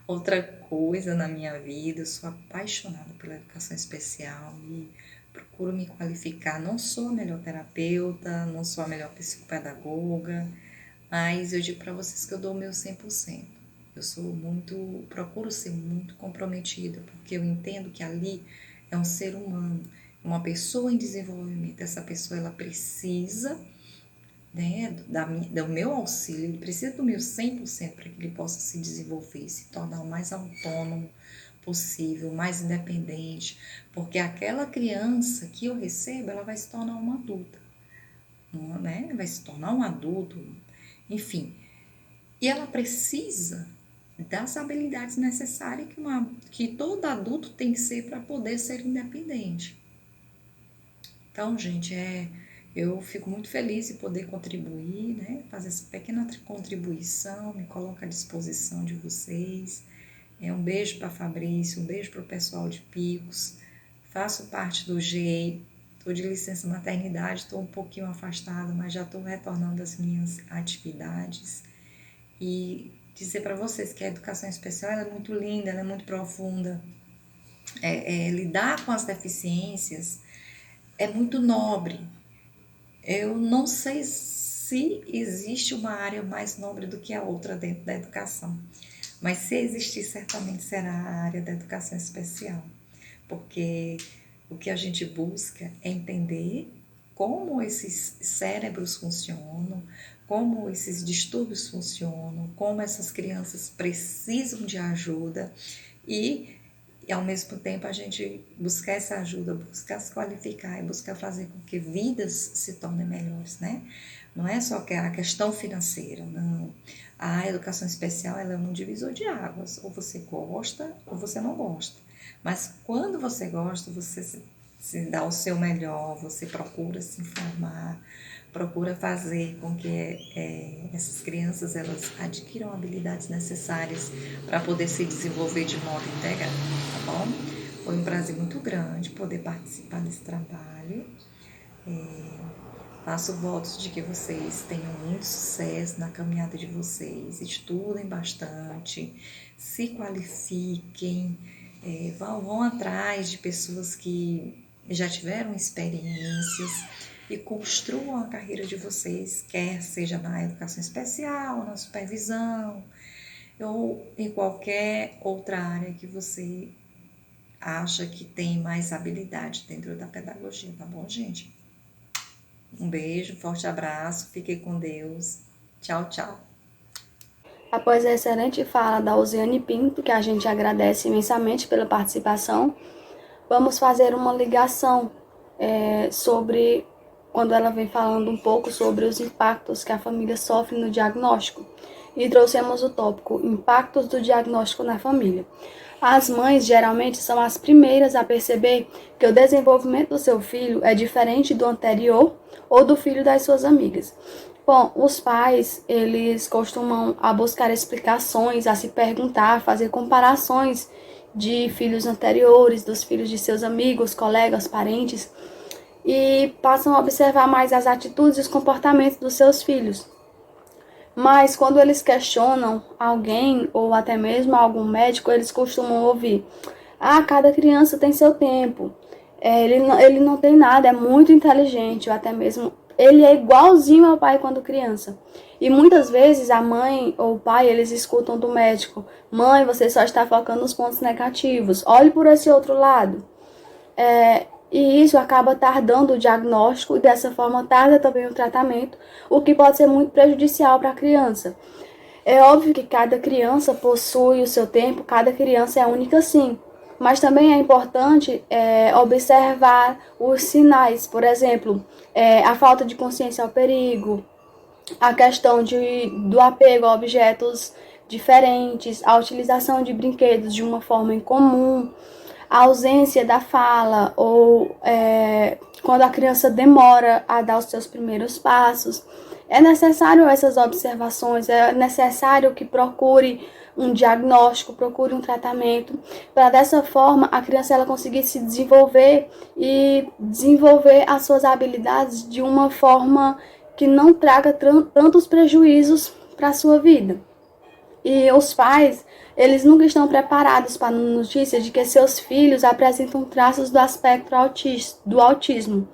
outra coisa na minha vida, eu sou apaixonada pela educação especial e procuro me qualificar. Não sou a melhor terapeuta, não sou a melhor psicopedagoga, mas eu digo para vocês que eu dou o meu 100%. Procuro ser muito comprometida, porque eu entendo que ali é um ser humano, uma pessoa em desenvolvimento. Essa pessoa ela precisa, né, do meu auxílio, ele precisa do meu 100% para que ele possa se desenvolver, se tornar o mais autônomo possível, mais independente, porque aquela criança que eu recebo, ela vai se tornar uma adulta, né? Vai se tornar um adulto, enfim, e ela precisa das habilidades necessárias que todo adulto tem que ser para poder ser independente. Então, gente, eu fico muito feliz de poder contribuir, né? Fazer essa pequena contribuição, me coloco à disposição de vocês. Um beijo para Fabrício, um beijo para o pessoal de Picos. Faço parte do GEI, estou de licença maternidade, estou um pouquinho afastada, mas já estou retornando às minhas atividades. E dizer para vocês que a educação especial ela é muito linda, ela é muito profunda. Lidar com as deficiências é muito nobre. Eu não sei se existe uma área mais nobre do que a outra dentro da educação, mas se existir, certamente será a área da educação especial, porque o que a gente busca é entender como esses cérebros funcionam, como esses distúrbios funcionam, como essas crianças precisam de ajuda e ao mesmo tempo a gente buscar essa ajuda, buscar se qualificar e buscar fazer com que vidas se tornem melhores, né? Não é só a questão financeira, não. A educação especial ela é um divisor de águas, ou você gosta ou você não gosta. Mas quando você gosta, você se dá o seu melhor, você procura se informar, procura fazer com que essas crianças elas adquiram habilidades necessárias para poder se desenvolver de modo integral, tá bom? Foi um prazer muito grande poder participar desse trabalho. Faço votos de que vocês tenham muito sucesso na caminhada de vocês, estudem bastante, se qualifiquem, vão atrás de pessoas que já tiveram experiências e construam a carreira de vocês, quer seja na educação especial, na supervisão ou em qualquer outra área que você acha que tem mais habilidade dentro da pedagogia, tá bom, gente? Um beijo, forte abraço, fiquem com Deus. Tchau, tchau. Após a excelente fala da Osiane Pinto, que a gente agradece imensamente pela participação, vamos fazer uma ligação sobre, quando ela vem falando um pouco sobre os impactos que a família sofre no diagnóstico. E trouxemos o tópico Impactos do diagnóstico na família. As mães geralmente são as primeiras a perceber que o desenvolvimento do seu filho é diferente do anterior ou do filho das suas amigas. Bom, os pais, eles costumam a buscar explicações, a se perguntar, a fazer comparações de filhos anteriores, dos filhos de seus amigos, colegas, parentes, e passam a observar mais as atitudes e os comportamentos dos seus filhos. Mas quando eles questionam alguém ou até mesmo algum médico, eles costumam ouvir: cada criança tem seu tempo, ele não tem nada, é muito inteligente, ou até mesmo ele é igualzinho ao pai quando criança. E muitas vezes a mãe ou o pai, eles escutam do médico: mãe, você só está focando nos pontos negativos, olhe por esse outro lado. E isso acaba tardando o diagnóstico e dessa forma tarda também o tratamento, o que pode ser muito prejudicial para a criança. É óbvio que cada criança possui o seu tempo, cada criança é única sim, mas também é importante observar os sinais, por exemplo, a falta de consciência ao perigo, a questão do apego a objetos diferentes, a utilização de brinquedos de uma forma incomum, a ausência da fala ou quando a criança demora a dar os seus primeiros passos. É necessário essas observações, é necessário que procure um diagnóstico, procure um tratamento, para dessa forma a criança ela conseguir se desenvolver e desenvolver as suas habilidades de uma forma que não traga tantos prejuízos para a sua vida. E os pais, eles nunca estão preparados para a notícia de que seus filhos apresentam traços do aspecto do autismo.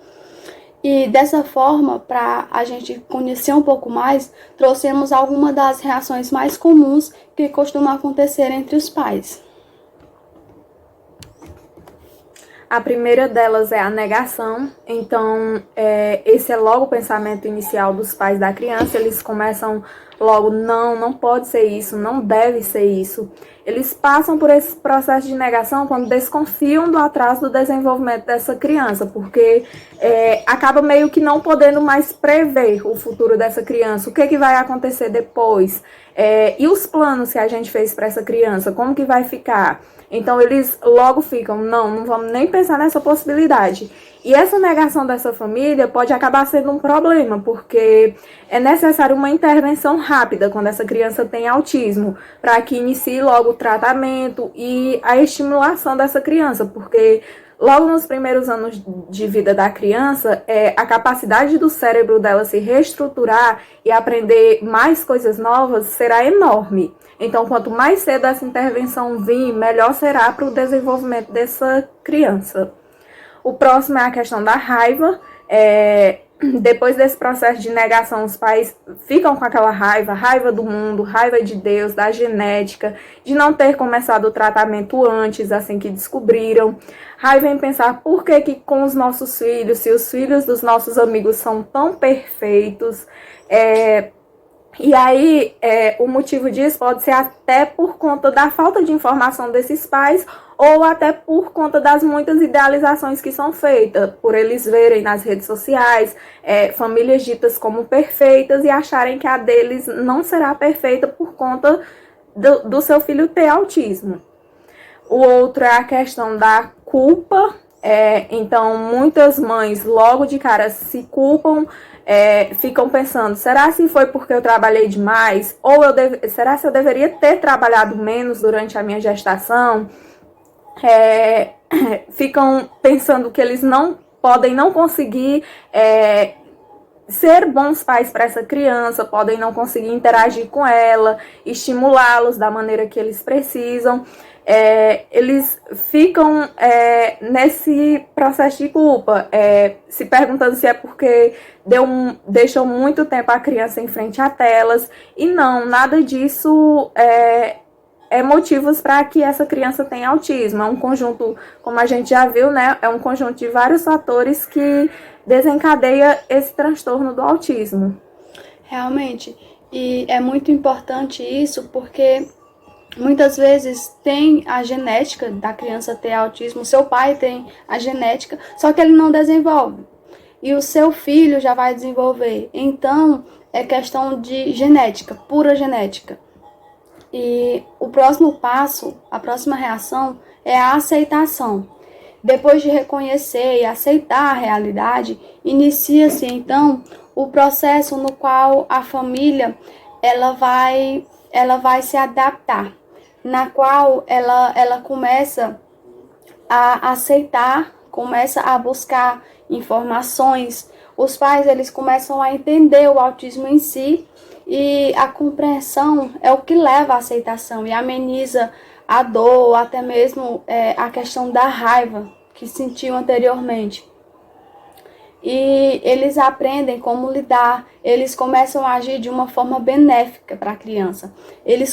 E dessa forma, para a gente conhecer um pouco mais, trouxemos algumas das reações mais comuns que costumam acontecer entre os pais. A primeira delas é a negação. Então, esse é logo o pensamento inicial dos pais da criança. Eles começam logo: não pode ser isso, não deve ser isso. Eles passam por esse processo de negação quando desconfiam do atraso do desenvolvimento dessa criança, porque acaba meio que não podendo mais prever o futuro dessa criança, o que vai acontecer depois, e os planos que a gente fez para essa criança, como que vai ficar. Então eles logo ficam: não vamos nem pensar nessa possibilidade. E essa negação dessa família pode acabar sendo um problema, porque é necessário uma intervenção rápida quando essa criança tem autismo, para que inicie logo o tratamento e a estimulação dessa criança, porque logo nos primeiros anos de vida da criança, a capacidade do cérebro dela se reestruturar e aprender mais coisas novas será enorme. Então, quanto mais cedo essa intervenção vir, melhor será para o desenvolvimento dessa criança. O próximo é a questão da raiva. Depois desse processo de negação, os pais ficam com aquela raiva do mundo, raiva de Deus, da genética, de não ter começado o tratamento antes, assim que descobriram. Raiva em pensar por que com os nossos filhos, se os filhos dos nossos amigos são tão perfeitos. E aí, o motivo disso pode ser até por conta da falta de informação desses pais, ou até por conta das muitas idealizações que são feitas, por eles verem nas redes sociais famílias ditas como perfeitas e acharem que a deles não será perfeita por conta do seu filho ter autismo. O outro é a questão da culpa. Então, muitas mães logo de cara se culpam, ficam pensando: será se foi porque eu trabalhei demais? Ou será se eu deveria ter trabalhado menos durante a minha gestação? Ficam pensando que eles não podem não conseguir ser bons pais para essa criança, podem não conseguir interagir com ela, estimulá-los da maneira que eles precisam. Eles ficam nesse processo de culpa, se perguntando se é porque deixou muito tempo a criança em frente a telas, e não, nada disso é motivos para que essa criança tenha autismo. É um conjunto, como a gente já viu, né? É um conjunto de vários fatores que desencadeia esse transtorno do autismo. Realmente, e é muito importante isso porque muitas vezes tem a genética da criança ter autismo, seu pai tem a genética, só que ele não desenvolve. E o seu filho já vai desenvolver. Então, é questão de genética, pura genética. E o próximo passo, a próxima reação é a aceitação. Depois de reconhecer e aceitar a realidade, inicia-se então o processo no qual a família ela vai se adaptar, na qual ela começa a aceitar, começa a buscar informações. Os pais eles começam a entender o autismo em si, e a compreensão é o que leva à aceitação e ameniza a dor, até mesmo a questão da raiva que sentiu anteriormente. E eles aprendem como lidar, eles começam a agir de uma forma benéfica para a criança. Eles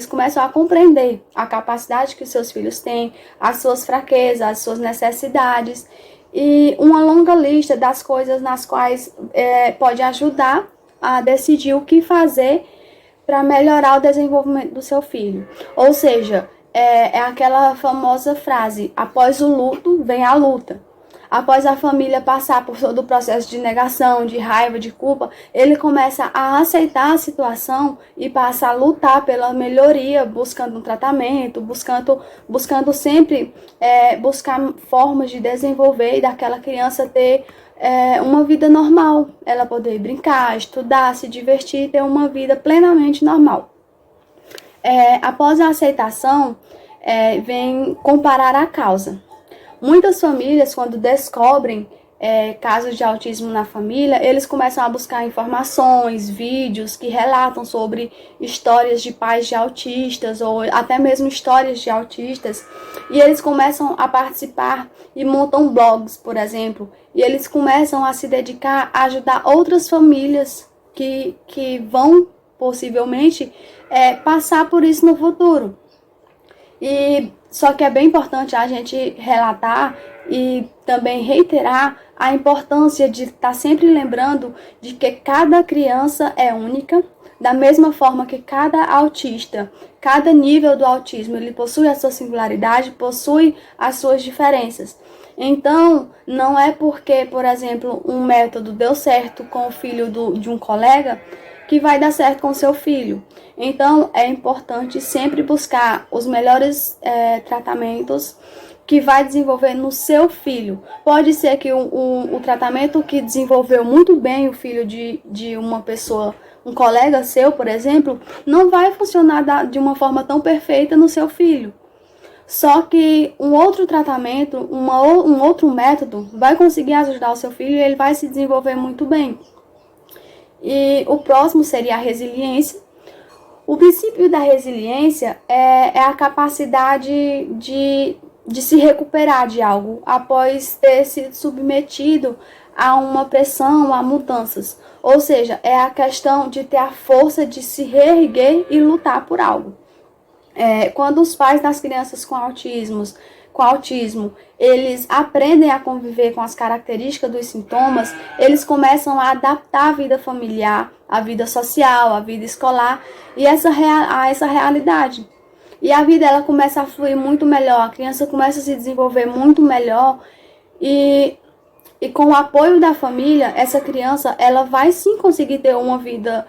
começam a compreender a capacidade que os seus filhos têm, as suas fraquezas, as suas necessidades, e uma longa lista das coisas nas quais pode ajudar a decidir o que fazer para melhorar o desenvolvimento do seu filho. Ou seja, é aquela famosa frase: após o luto, vem a luta. Após a família passar por todo o processo de negação, de raiva, de culpa, ele começa a aceitar a situação e passa a lutar pela melhoria, buscando um tratamento, buscando sempre buscar formas de desenvolver e daquela criança ter uma vida normal, ela poder brincar, estudar, se divertir, ter uma vida plenamente normal. Após a aceitação, vem comparar a causa. Muitas famílias, quando descobrem casos de autismo na família, eles começam a buscar informações, vídeos que relatam sobre histórias de pais de autistas ou até mesmo histórias de autistas, e eles começam a participar e montam blogs, por exemplo, e eles começam a se dedicar a ajudar outras famílias que vão possivelmente passar por isso no futuro. E só que é bem importante a gente relatar e também reiterar a importância de estar sempre lembrando de que cada criança é única, da mesma forma que cada autista, cada nível do autismo, ele possui a sua singularidade, possui as suas diferenças. Então, não é porque, por exemplo, um método deu certo com o filho de um colega que vai dar certo com o seu filho. Então, é importante sempre buscar os melhores tratamentos que vai desenvolver no seu filho. Pode ser que o tratamento que desenvolveu muito bem o filho de uma pessoa, um colega seu, por exemplo, não vai funcionar de uma forma tão perfeita no seu filho. Só que um outro tratamento, um outro método vai conseguir ajudar o seu filho e ele vai se desenvolver muito bem. E o próximo seria a resiliência. O princípio da resiliência é a capacidade de se recuperar de algo após ter sido submetido a uma pressão, a mudanças. Ou seja, é a questão de ter a força de se reerguer e lutar por algo. Quando os pais das crianças com autismo, eles aprendem a conviver com as características dos sintomas, eles começam a adaptar a vida familiar, a vida social, a vida escolar e a essa realidade. E a vida ela começa a fluir muito melhor, a criança começa a se desenvolver muito melhor e com o apoio da família, essa criança ela vai sim conseguir ter uma vida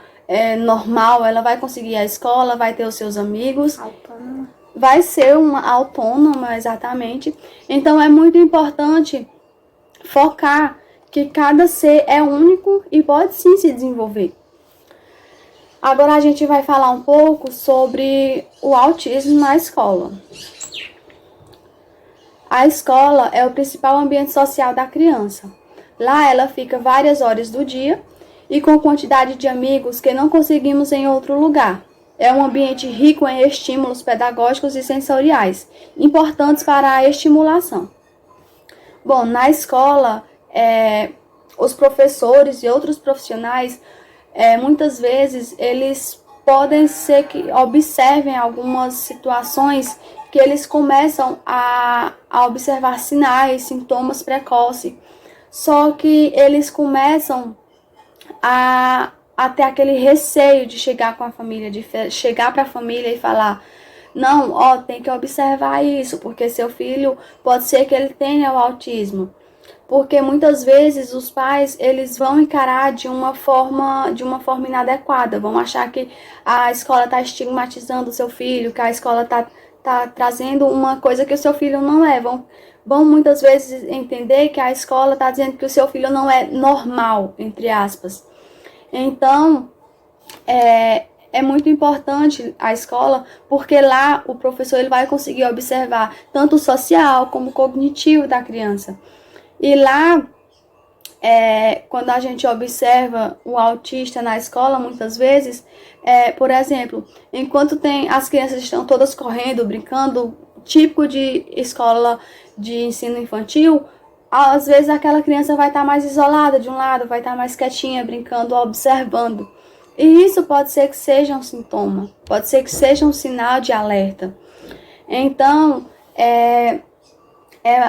normal, ela vai conseguir ir à escola, vai ter os seus amigos. Autônoma. Vai ser uma autônoma, exatamente. Então, é muito importante focar que cada ser é único e pode sim se desenvolver. Agora, a gente vai falar um pouco sobre o autismo na escola. A escola é o principal ambiente social da criança. Lá ela fica várias horas do dia e com quantidade de amigos que não conseguimos em outro lugar. É um ambiente rico em estímulos pedagógicos e sensoriais, importantes para a estimulação. Bom, na escola, os professores e outros profissionais, muitas vezes, eles podem ser que observem algumas situações que eles começam a observar sinais, sintomas precoces, só que eles começam a ter aquele receio de chegar com a família, de chegar para a família e falar: não, ó, tem que observar isso, porque seu filho pode ser que ele tenha o autismo. Porque muitas vezes os pais, eles vão encarar de uma forma inadequada, vão achar que a escola está estigmatizando o seu filho, que a escola está trazendo uma coisa que o seu filho não é. Vão muitas vezes entender que a escola está dizendo que o seu filho não é normal, entre aspas. Então, é muito importante a escola, porque lá o professor ele vai conseguir observar tanto o social como o cognitivo da criança. E lá, quando a gente observa o autista na escola, muitas vezes, por exemplo, enquanto as crianças estão todas correndo, brincando, típico de escola de ensino infantil, às vezes aquela criança vai estar mais isolada de um lado, vai estar mais quietinha, brincando, observando. E isso pode ser que seja um sintoma, pode ser que seja um sinal de alerta. Então,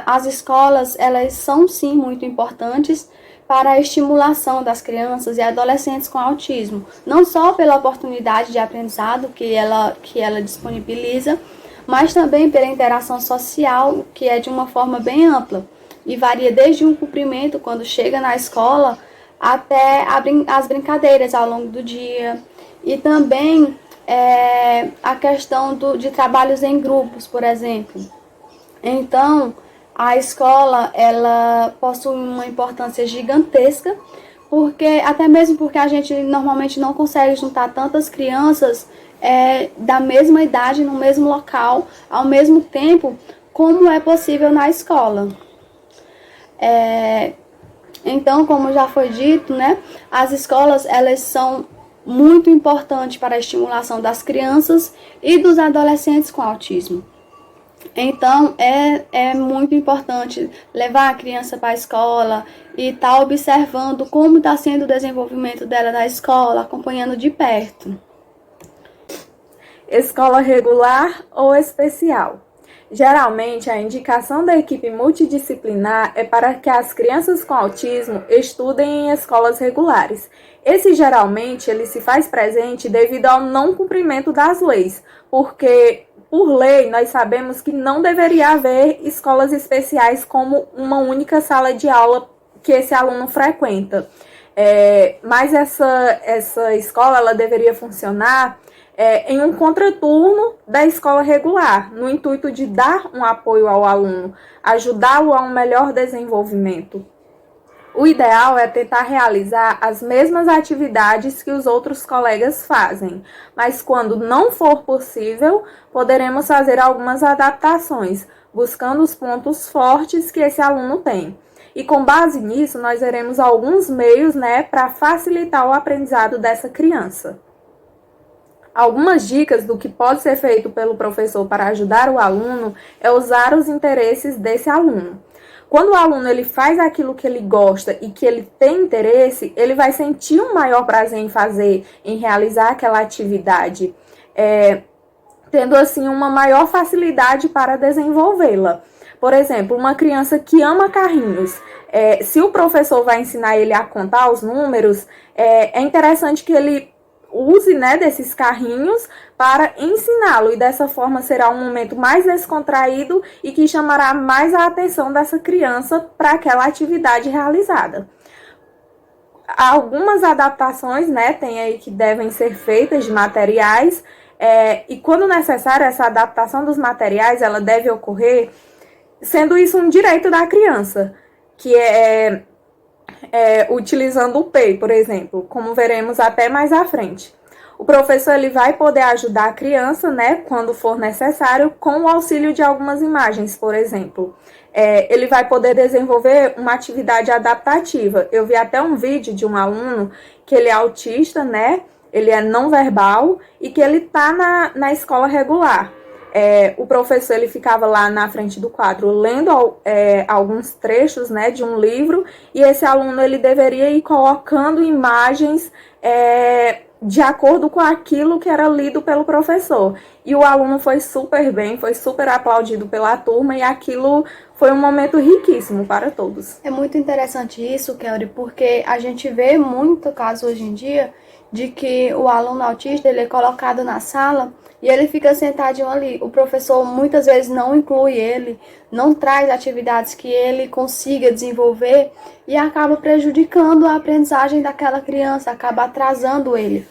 as escolas, elas são sim muito importantes para a estimulação das crianças e adolescentes com autismo, não só pela oportunidade de aprendizado que ela disponibiliza, mas também pela interação social, que é de uma forma bem ampla e varia desde um cumprimento quando chega na escola até as brincadeiras ao longo do dia, e também a questão de trabalhos em grupos, por exemplo. Então, a escola, ela possui uma importância gigantesca, até mesmo porque a gente normalmente não consegue juntar tantas crianças da mesma idade no mesmo local, ao mesmo tempo, como é possível na escola. Então, como já foi dito, né, as escolas, elas são muito importantes para a estimulação das crianças e dos adolescentes com autismo. Então, é muito importante levar a criança para a escola e estar observando como está sendo o desenvolvimento dela na escola, acompanhando de perto. Escola regular ou especial? Geralmente, a indicação da equipe multidisciplinar é para que as crianças com autismo estudem em escolas regulares. Esse geralmente ele se faz presente devido ao não cumprimento das leis, porque por lei nós sabemos que não deveria haver escolas especiais como uma única sala de aula que esse aluno frequenta. Mas essa escola ela deveria funcionar em um contraturno da escola regular, no intuito de dar um apoio ao aluno, ajudá-lo a um melhor desenvolvimento. O ideal é tentar realizar as mesmas atividades que os outros colegas fazem, mas quando não for possível, poderemos fazer algumas adaptações, buscando os pontos fortes que esse aluno tem. E com base nisso, nós veremos alguns meios, para facilitar o aprendizado dessa criança. Algumas dicas do que pode ser feito pelo professor para ajudar o aluno é usar os interesses desse aluno. Quando o aluno ele faz aquilo que ele gosta e que ele tem interesse, ele vai sentir um maior prazer em fazer, em realizar aquela atividade, tendo assim uma maior facilidade para desenvolvê-la. Por exemplo, uma criança que ama carrinhos, se o professor vai ensinar ele a contar os números, é interessante que ele use desses carrinhos para ensiná-lo, e dessa forma será um momento mais descontraído e que chamará mais a atenção dessa criança para aquela atividade realizada. Algumas adaptações, tem aí que devem ser feitas de materiais, e quando necessário, essa adaptação dos materiais, ela deve ocorrer, sendo isso um direito da criança, que utilizando o PEI, por exemplo, como veremos até mais à frente. O professor ele vai poder ajudar a criança, né, quando for necessário, com o auxílio de algumas imagens, por exemplo. Ele vai poder desenvolver uma atividade adaptativa. Eu vi até um vídeo de um aluno que ele é autista, né, ele é não verbal e que ele está na escola regular. O professor ele ficava lá na frente do quadro lendo alguns trechos, né, de um livro, e esse aluno ele deveria ir colocando imagens de acordo com aquilo que era lido pelo professor. E o aluno foi super bem, foi super aplaudido pela turma, e aquilo foi um momento riquíssimo para todos. É muito interessante isso, Kelly, porque a gente vê muito caso hoje em dia de que o aluno autista ele é colocado na sala e ele fica sentadinho ali. O professor muitas vezes não inclui ele, não traz atividades que ele consiga desenvolver e acaba prejudicando a aprendizagem daquela criança, acaba atrasando ele.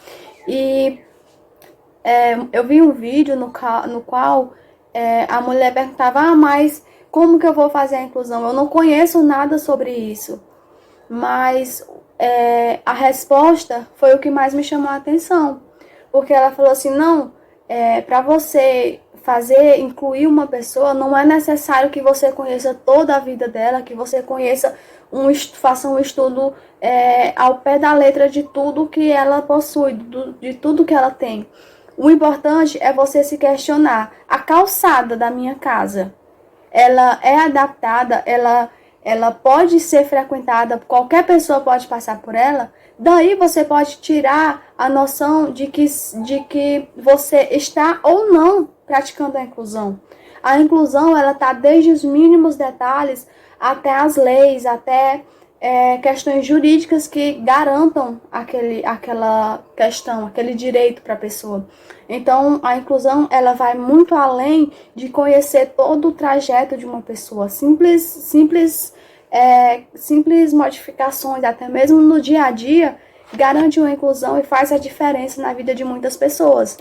E eu vi um vídeo no qual a mulher perguntava, mas como que eu vou fazer a inclusão? Eu não conheço nada sobre isso. Mas a resposta foi o que mais me chamou a atenção. Porque ela falou assim, não, para você incluir uma pessoa, não é necessário que você conheça toda a vida dela, que você faça um estudo ao pé da letra de tudo que ela possui, de tudo que ela tem. O importante é você se questionar. A calçada da minha casa, ela é adaptada, ela pode ser frequentada, qualquer pessoa pode passar por ela. Daí você pode tirar a noção de que você está ou não praticando a inclusão. A inclusão, ela está desde os mínimos detalhes até as leis, até questões jurídicas que garantam aquela questão, aquele direito para a pessoa. Então, a inclusão, ela vai muito além de conhecer todo o trajeto de uma pessoa. Simples modificações, até mesmo no dia a dia, garante uma inclusão e faz a diferença na vida de muitas pessoas.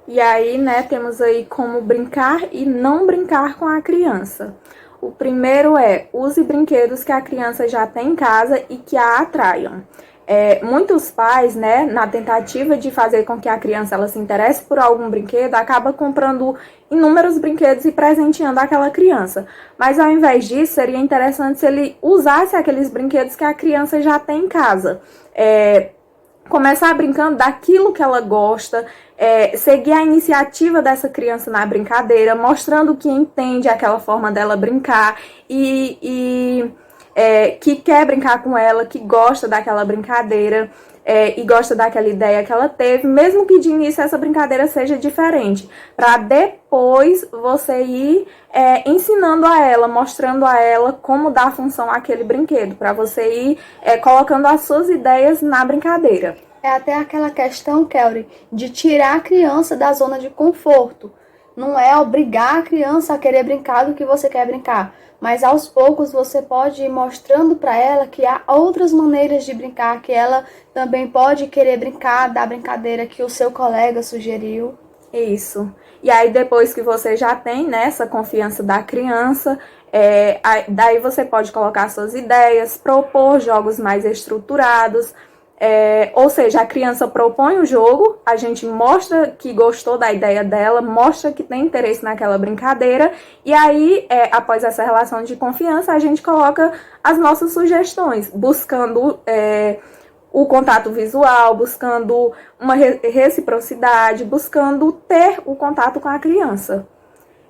E aí, né, temos aí como brincar e não brincar com a criança. O primeiro use brinquedos que a criança já tem em casa e que a atraiam. Muitos pais, né, na tentativa de fazer com que a criança ela se interesse por algum brinquedo, acaba comprando inúmeros brinquedos e presenteando aquela criança. Mas ao invés disso, seria interessante se ele usasse aqueles brinquedos que a criança já tem em casa. Começar brincando daquilo que ela gosta, seguir a iniciativa dessa criança na brincadeira, mostrando que entende aquela forma dela brincar e que quer brincar com ela, que gosta daquela brincadeira e gosta daquela ideia que ela teve, mesmo que de início essa brincadeira seja diferente, para depois você ir ensinando a ela, mostrando a ela como dar função àquele brinquedo, para você ir colocando as suas ideias na brincadeira. É até aquela questão, Kelly, de tirar a criança da zona de conforto. Não é obrigar a criança a querer brincar do que você quer brincar, mas aos poucos você pode ir mostrando para ela que há outras maneiras de brincar, que ela também pode querer brincar da brincadeira que o seu colega sugeriu. Isso. E aí depois que você já tem, né, essa confiança da criança, daí você pode colocar suas ideias, propor jogos mais estruturados. Ou seja, a criança propõe o jogo, a gente mostra que gostou da ideia dela, mostra que tem interesse naquela brincadeira, e aí, após essa relação de confiança, a gente coloca as nossas sugestões, buscando o contato visual, buscando uma reciprocidade, buscando ter o contato com a criança.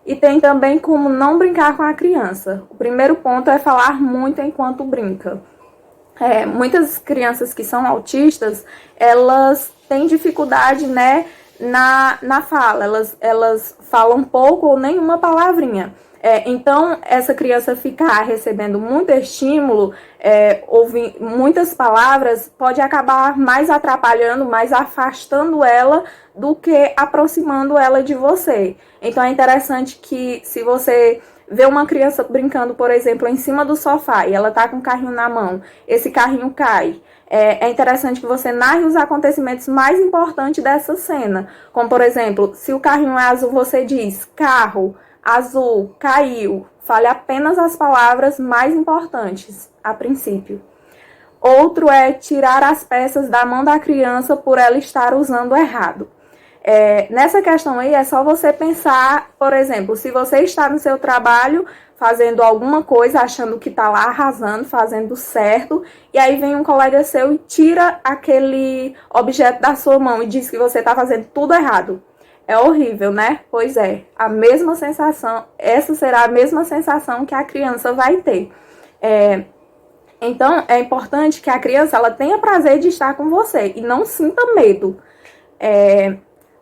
E tem também como não brincar com a criança. O primeiro ponto é falar muito enquanto brinca. Muitas crianças que são autistas, elas têm dificuldade, né, na fala, elas falam pouco ou nenhuma palavrinha. Então, essa criança ficar recebendo muito estímulo, ouvir muitas palavras, pode acabar mais atrapalhando, mais afastando ela do que aproximando ela de você. Então, é interessante que, se você vê uma criança brincando, por exemplo, em cima do sofá e ela tá com um carrinho na mão, esse carrinho cai. É interessante que você narre os acontecimentos mais importantes dessa cena. Como, por exemplo, se o carrinho é azul, você diz carro, azul, caiu. Fale apenas as palavras mais importantes, a princípio. Outro é tirar as peças da mão da criança por ela estar usando errado. Nessa questão aí é só você pensar, por exemplo, se você está no seu trabalho fazendo alguma coisa, achando que está lá arrasando, fazendo certo, e aí vem um colega seu e tira aquele objeto da sua mão e diz que você está fazendo tudo errado. É horrível, né? Pois é, a mesma sensação, essa será a mesma sensação que a criança vai ter. Então, é importante que a criança ela tenha prazer de estar com você e não sinta medo.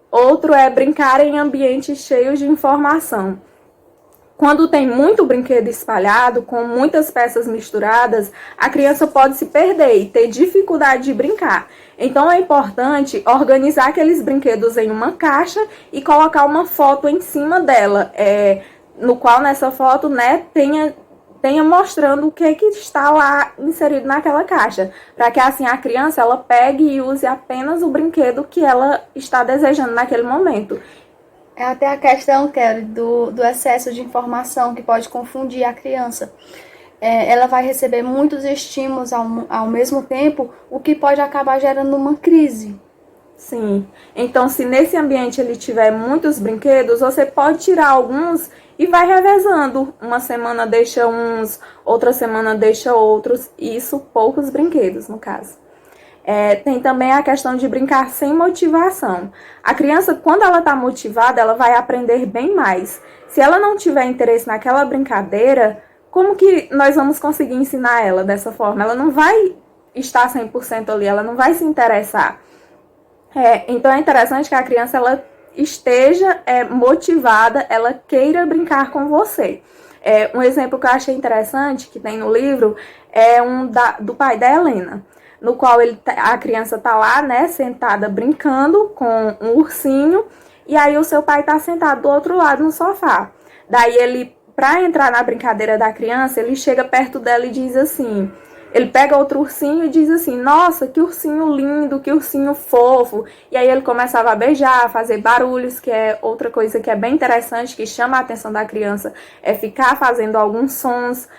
Outro é brincar em ambientes cheios de informação. Quando tem muito brinquedo espalhado, com muitas peças misturadas, a criança pode se perder e ter dificuldade de brincar. Então é importante organizar aqueles brinquedos em uma caixa e colocar uma foto em cima dela, no qual nessa foto, né, tenha mostrando o que está lá inserido naquela caixa, para que assim a criança ela pegue e use apenas o brinquedo que ela está desejando naquele momento. É até a questão, Kelly, do excesso de informação que pode confundir a criança. Ela vai receber muitos estímulos ao mesmo tempo, o que pode acabar gerando uma crise. Sim, então se nesse ambiente ele tiver muitos brinquedos, você pode tirar alguns e vai revezando. Uma semana deixa uns, outra semana deixa outros, isso poucos brinquedos no caso. Tem também a questão de brincar sem motivação. A criança, quando ela está motivada, ela vai aprender bem mais. Se ela não tiver interesse naquela brincadeira, como que nós vamos conseguir ensinar ela dessa forma? Ela não vai estar 100% ali, ela não vai se interessar. Então é interessante que a criança ela esteja motivada, ela queira brincar com você. Um exemplo que eu achei interessante, que tem no livro, é do pai da Helena, no qual a criança tá lá, né, sentada brincando com um ursinho, e aí o seu pai tá sentado do outro lado no sofá. Daí ele, para entrar na brincadeira da criança, ele chega perto dela e diz assim, ele pega outro ursinho e diz assim, nossa, que ursinho lindo, que ursinho fofo. E aí ele começava a beijar, a fazer barulhos, que é outra coisa que é bem interessante, que chama a atenção da criança, é ficar fazendo alguns sons.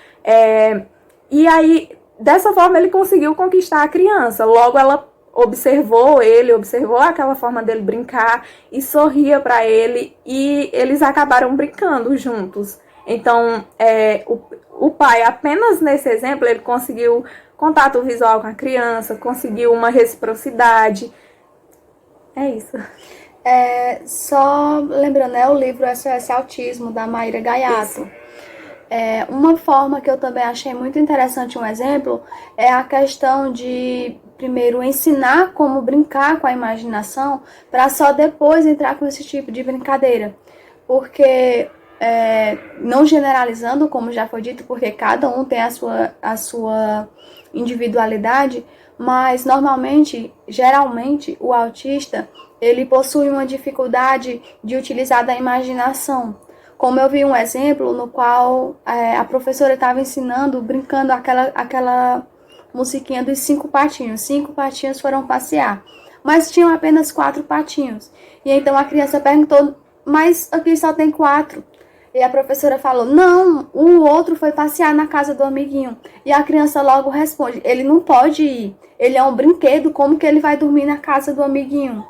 E aí, dessa forma, ele conseguiu conquistar a criança. Logo, ela observou aquela forma dele brincar e sorria para ele. E eles acabaram brincando juntos. Então, o pai, apenas nesse exemplo, ele conseguiu contato visual com a criança, conseguiu uma reciprocidade. É isso. Só lembrando, o livro SOS Autismo, da Mayra Gaiato. Isso. Uma forma que eu também achei muito interessante, um exemplo, é a questão de, primeiro, ensinar como brincar com a imaginação, para só depois entrar com esse tipo de brincadeira. Porque, não generalizando, como já foi dito, porque cada um tem a sua individualidade, mas geralmente, o autista, ele possui uma dificuldade de utilizar da imaginação. Como eu vi um exemplo no qual a professora estava ensinando, brincando aquela musiquinha dos 5 patinhos. 5 patinhos foram passear, mas tinham apenas 4 patinhos. E então a criança perguntou, mas aqui só tem 4. E a professora falou, não, o outro foi passear na casa do amiguinho. E a criança logo responde, ele não pode ir, ele é um brinquedo, como que ele vai dormir na casa do amiguinho?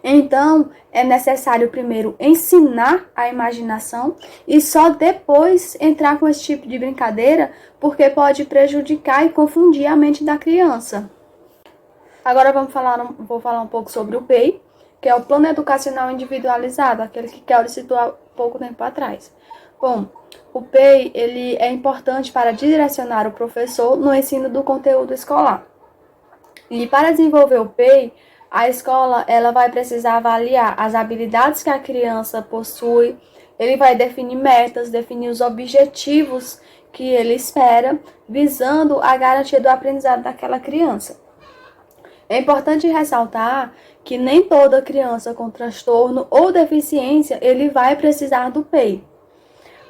Então, é necessário primeiro ensinar a imaginação e só depois entrar com esse tipo de brincadeira, porque pode prejudicar e confundir a mente da criança. Agora vou falar um pouco sobre o PEI, que é o Plano Educacional Individualizado, aquele que Kelly citou há pouco tempo atrás. Bom, o PEI ele é importante para direcionar o professor no ensino do conteúdo escolar. E para desenvolver o PEI, a escola ela vai precisar avaliar as habilidades que a criança possui, ele vai definir metas, definir os objetivos que ele espera, visando a garantia do aprendizado daquela criança. É importante ressaltar que nem toda criança com transtorno ou deficiência ele vai precisar do PEI.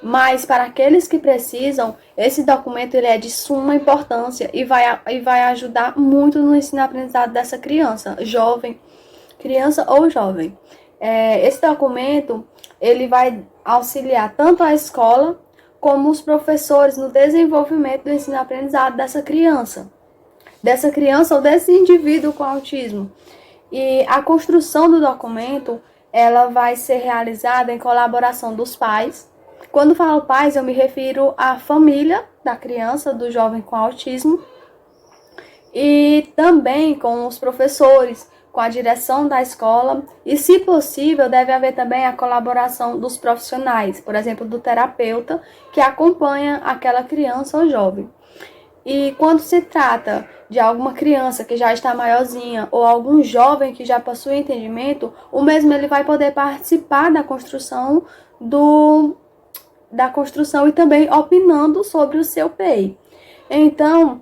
Mas para aqueles que precisam, esse documento ele é de suma importância e vai ajudar muito no ensino-aprendizado dessa criança ou jovem. Esse documento ele vai auxiliar tanto a escola como os professores no desenvolvimento do ensino-aprendizado dessa criança. dessa criança ou desse indivíduo com autismo. E a construção do documento, ela vai ser realizada em colaboração dos pais. Quando falo pais, eu me refiro à família da criança, do jovem com autismo, e também com os professores, com a direção da escola, e, se possível, deve haver também a colaboração dos profissionais, por exemplo, do terapeuta, que acompanha aquela criança ou jovem. E quando se trata de alguma criança que já está maiorzinha ou algum jovem que já possui entendimento, o mesmo ele vai poder participar da construção e também opinando sobre o seu PEI. Então,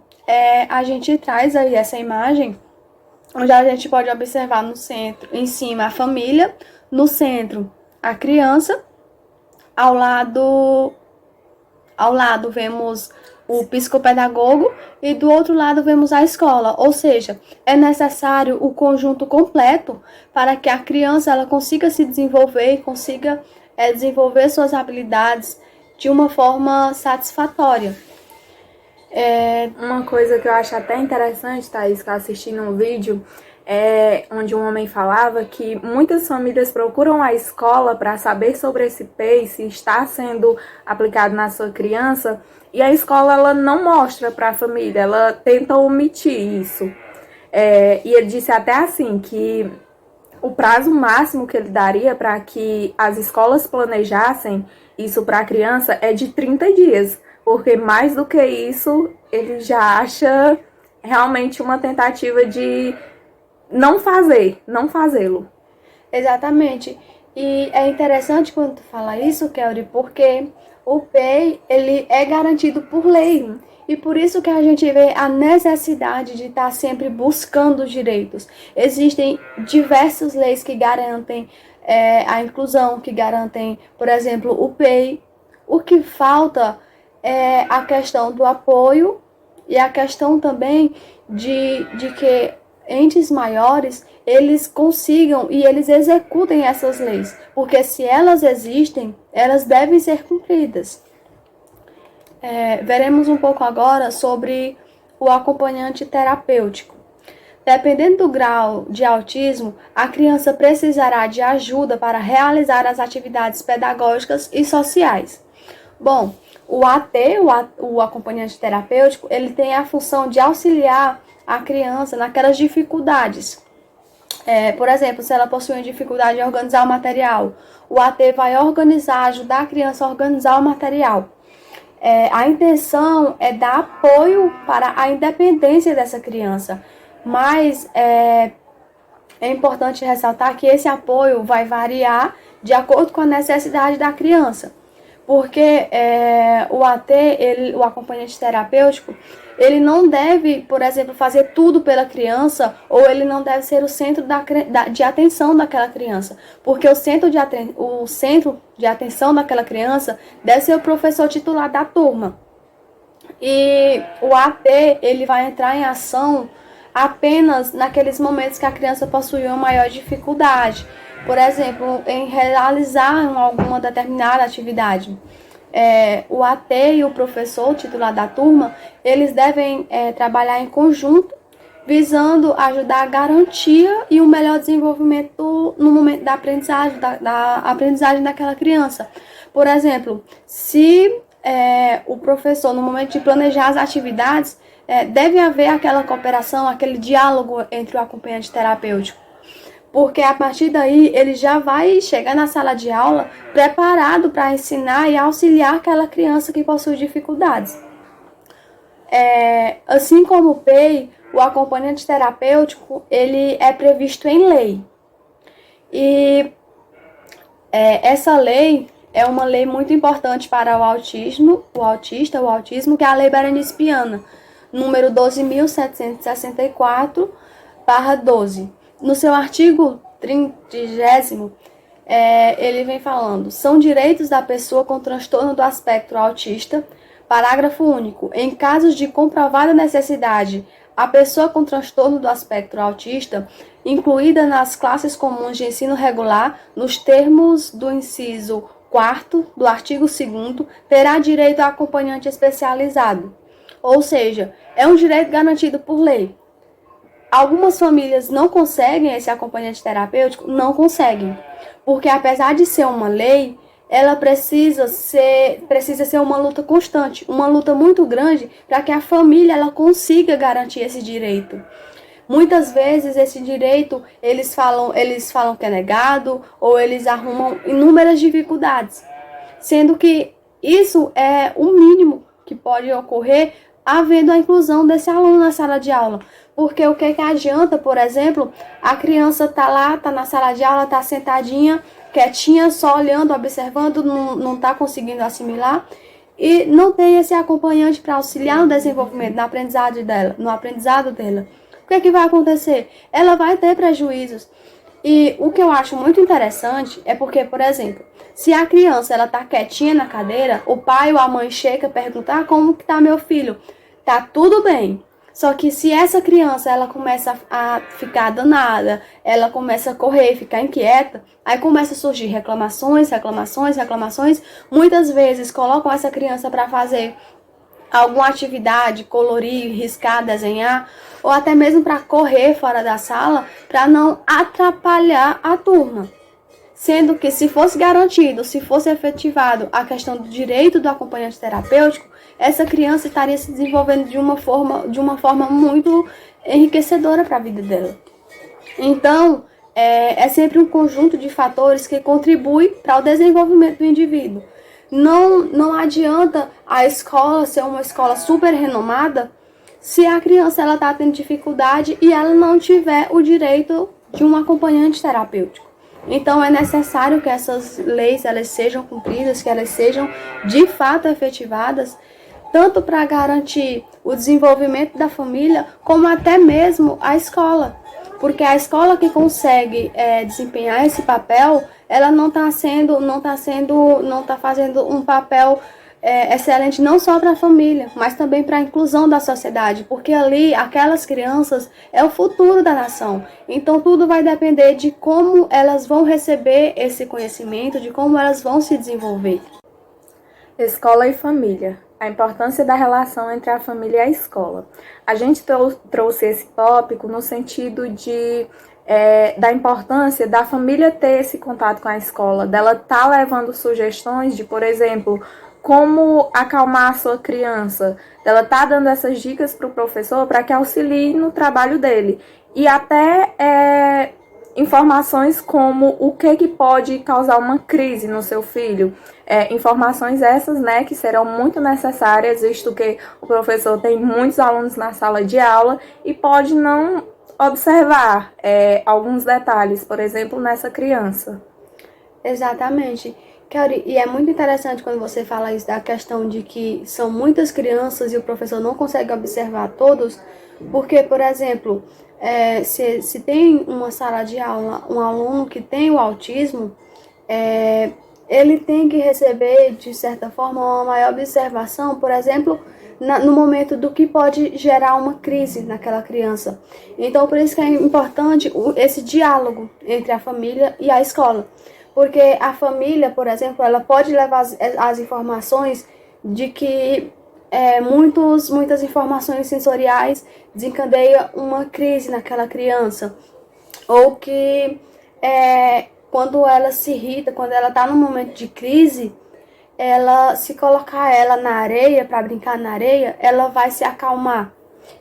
a gente traz aí essa imagem, onde a gente pode observar no centro, em cima, a família, no centro, a criança, ao lado vemos o psicopedagogo e do outro lado vemos a escola, ou seja, é necessário o conjunto completo para que a criança ela consiga se desenvolver e consiga desenvolver suas habilidades de uma forma satisfatória. Uma coisa que eu acho até interessante, Thaís, que eu assisti num vídeo, onde um homem falava que muitas famílias procuram a escola para saber sobre esse PEI, se está sendo aplicado na sua criança, e a escola ela não mostra para a família, ela tenta omitir isso. E ele disse até assim que o prazo máximo que ele daria para que as escolas planejassem isso para a criança é de 30 dias, porque mais do que isso, ele já acha realmente uma tentativa de não fazê-lo. Exatamente. E é interessante quando tu fala isso, Kelly, porque o PEI, ele é garantido por lei. E por isso que a gente vê a necessidade de estar sempre buscando os direitos. Existem diversas leis que garantem a inclusão, que garantem, por exemplo, o PEI. O que falta é a questão do apoio e a questão também de que entes maiores, eles consigam e eles executem essas leis, porque se elas existem, elas devem ser cumpridas. Veremos um pouco agora sobre o acompanhante terapêutico. Dependendo do grau de autismo, a criança precisará de ajuda para realizar as atividades pedagógicas e sociais. Bom, o AT, o acompanhante terapêutico, ele tem a função de auxiliar a criança naquelas dificuldades. Por exemplo, se ela possui uma dificuldade em organizar o material, o AT vai ajudar a criança a organizar o material. A intenção é dar apoio para a independência dessa criança, mas é importante ressaltar que esse apoio vai variar de acordo com a necessidade da criança, porque o AT, o acompanhante terapêutico, ele não deve, por exemplo, fazer tudo pela criança, ou ele não deve ser o centro de atenção daquela criança, porque o centro de atenção daquela criança deve ser o professor titular da turma. E o AT, ele vai entrar em ação apenas naqueles momentos que a criança possui uma maior dificuldade, por exemplo, em realizar alguma determinada atividade. O AT e o professor titular da turma, eles devem trabalhar em conjunto, visando ajudar a garantia e um melhor desenvolvimento no momento da aprendizagem, da aprendizagem daquela criança. Por exemplo, se o professor, no momento de planejar as atividades, deve haver aquela cooperação, aquele diálogo entre o acompanhante terapêutico, porque a partir daí ele já vai chegar na sala de aula preparado para ensinar e auxiliar aquela criança que possui dificuldades. Assim como o PEI, o acompanhante terapêutico, ele é previsto em lei. E essa lei é uma lei muito importante para o autismo, que é a Lei Berenice Piana, número 12.764/12. No seu artigo 30º, ele vem falando: são direitos da pessoa com transtorno do espectro autista, parágrafo único, em casos de comprovada necessidade, a pessoa com transtorno do espectro autista, incluída nas classes comuns de ensino regular, nos termos do inciso 4º do artigo 2º, terá direito a acompanhante especializado. Ou seja, é um direito garantido por lei. Algumas famílias não conseguem esse acompanhante terapêutico, não conseguem, porque apesar de ser uma lei, ela precisa ser uma luta constante, uma luta muito grande para que a família ela consiga garantir esse direito. Muitas vezes esse direito eles falam que é negado ou eles arrumam inúmeras dificuldades, sendo que isso é o mínimo que pode ocorrer havendo a inclusão desse aluno na sala de aula. Porque o que adianta, por exemplo, a criança tá lá, tá na sala de aula, tá sentadinha, quietinha, só olhando, observando, não tá conseguindo assimilar e não tem esse acompanhante para auxiliar no desenvolvimento, no aprendizado dela. O que vai acontecer? Ela vai ter prejuízos. E o que eu acho muito interessante é porque, por exemplo, se a criança ela tá quietinha na cadeira, o pai ou a mãe chega e pergunta: como que tá meu filho? Tá tudo bem. Só que se essa criança ela começa a ficar danada, ela começa a correr, ficar inquieta, aí começa a surgir reclamações, muitas vezes colocam essa criança para fazer alguma atividade, colorir, riscar, desenhar, ou até mesmo para correr fora da sala, para não atrapalhar a turma. Sendo que se fosse garantido, se fosse efetivado a questão do direito do acompanhante terapêutico, essa criança estaria se desenvolvendo de uma forma muito enriquecedora para a vida dela. Então, é sempre um conjunto de fatores que contribui para o desenvolvimento do indivíduo. Não adianta a escola ser uma escola super renomada se a criança está tendo dificuldade e ela não tiver o direito de um acompanhante terapêutico. Então é necessário que essas leis elas sejam cumpridas, que elas sejam de fato efetivadas, tanto para garantir o desenvolvimento da família, como até mesmo a escola. Porque a escola que consegue desempenhar esse papel, ela não está fazendo um papel excelente não só para a família, mas também para a inclusão da sociedade, porque ali aquelas crianças é o futuro da nação. Então tudo vai depender de como elas vão receber esse conhecimento, de como elas vão se desenvolver. Escola e família. A importância da relação entre a família e a escola. A gente trouxe esse tópico no sentido da importância da família ter esse contato com a escola, dela estar levando sugestões de, por exemplo, como acalmar a sua criança, dela estar dando essas dicas para o professor para que auxilie no trabalho dele. E até informações como o que pode causar uma crise no seu filho. Informações essas, né, que serão muito necessárias, visto que o professor tem muitos alunos na sala de aula e pode não observar alguns detalhes, por exemplo, nessa criança. Exatamente. Kelly, e é muito interessante quando você fala isso da questão de que são muitas crianças e o professor não consegue observar todos, porque, por exemplo, se tem uma sala de aula, um aluno que tem o autismo, ele tem que receber, de certa forma, uma maior observação, por exemplo, no momento do que pode gerar uma crise naquela criança. Então, por isso que é importante esse diálogo entre a família e a escola. Porque a família, por exemplo, ela pode levar as informações de que muitas informações sensoriais desencadeiam uma crise naquela criança. Ou que quando ela se irrita, quando ela está num momento de crise, se colocar ela na areia, para brincar na areia, ela vai se acalmar.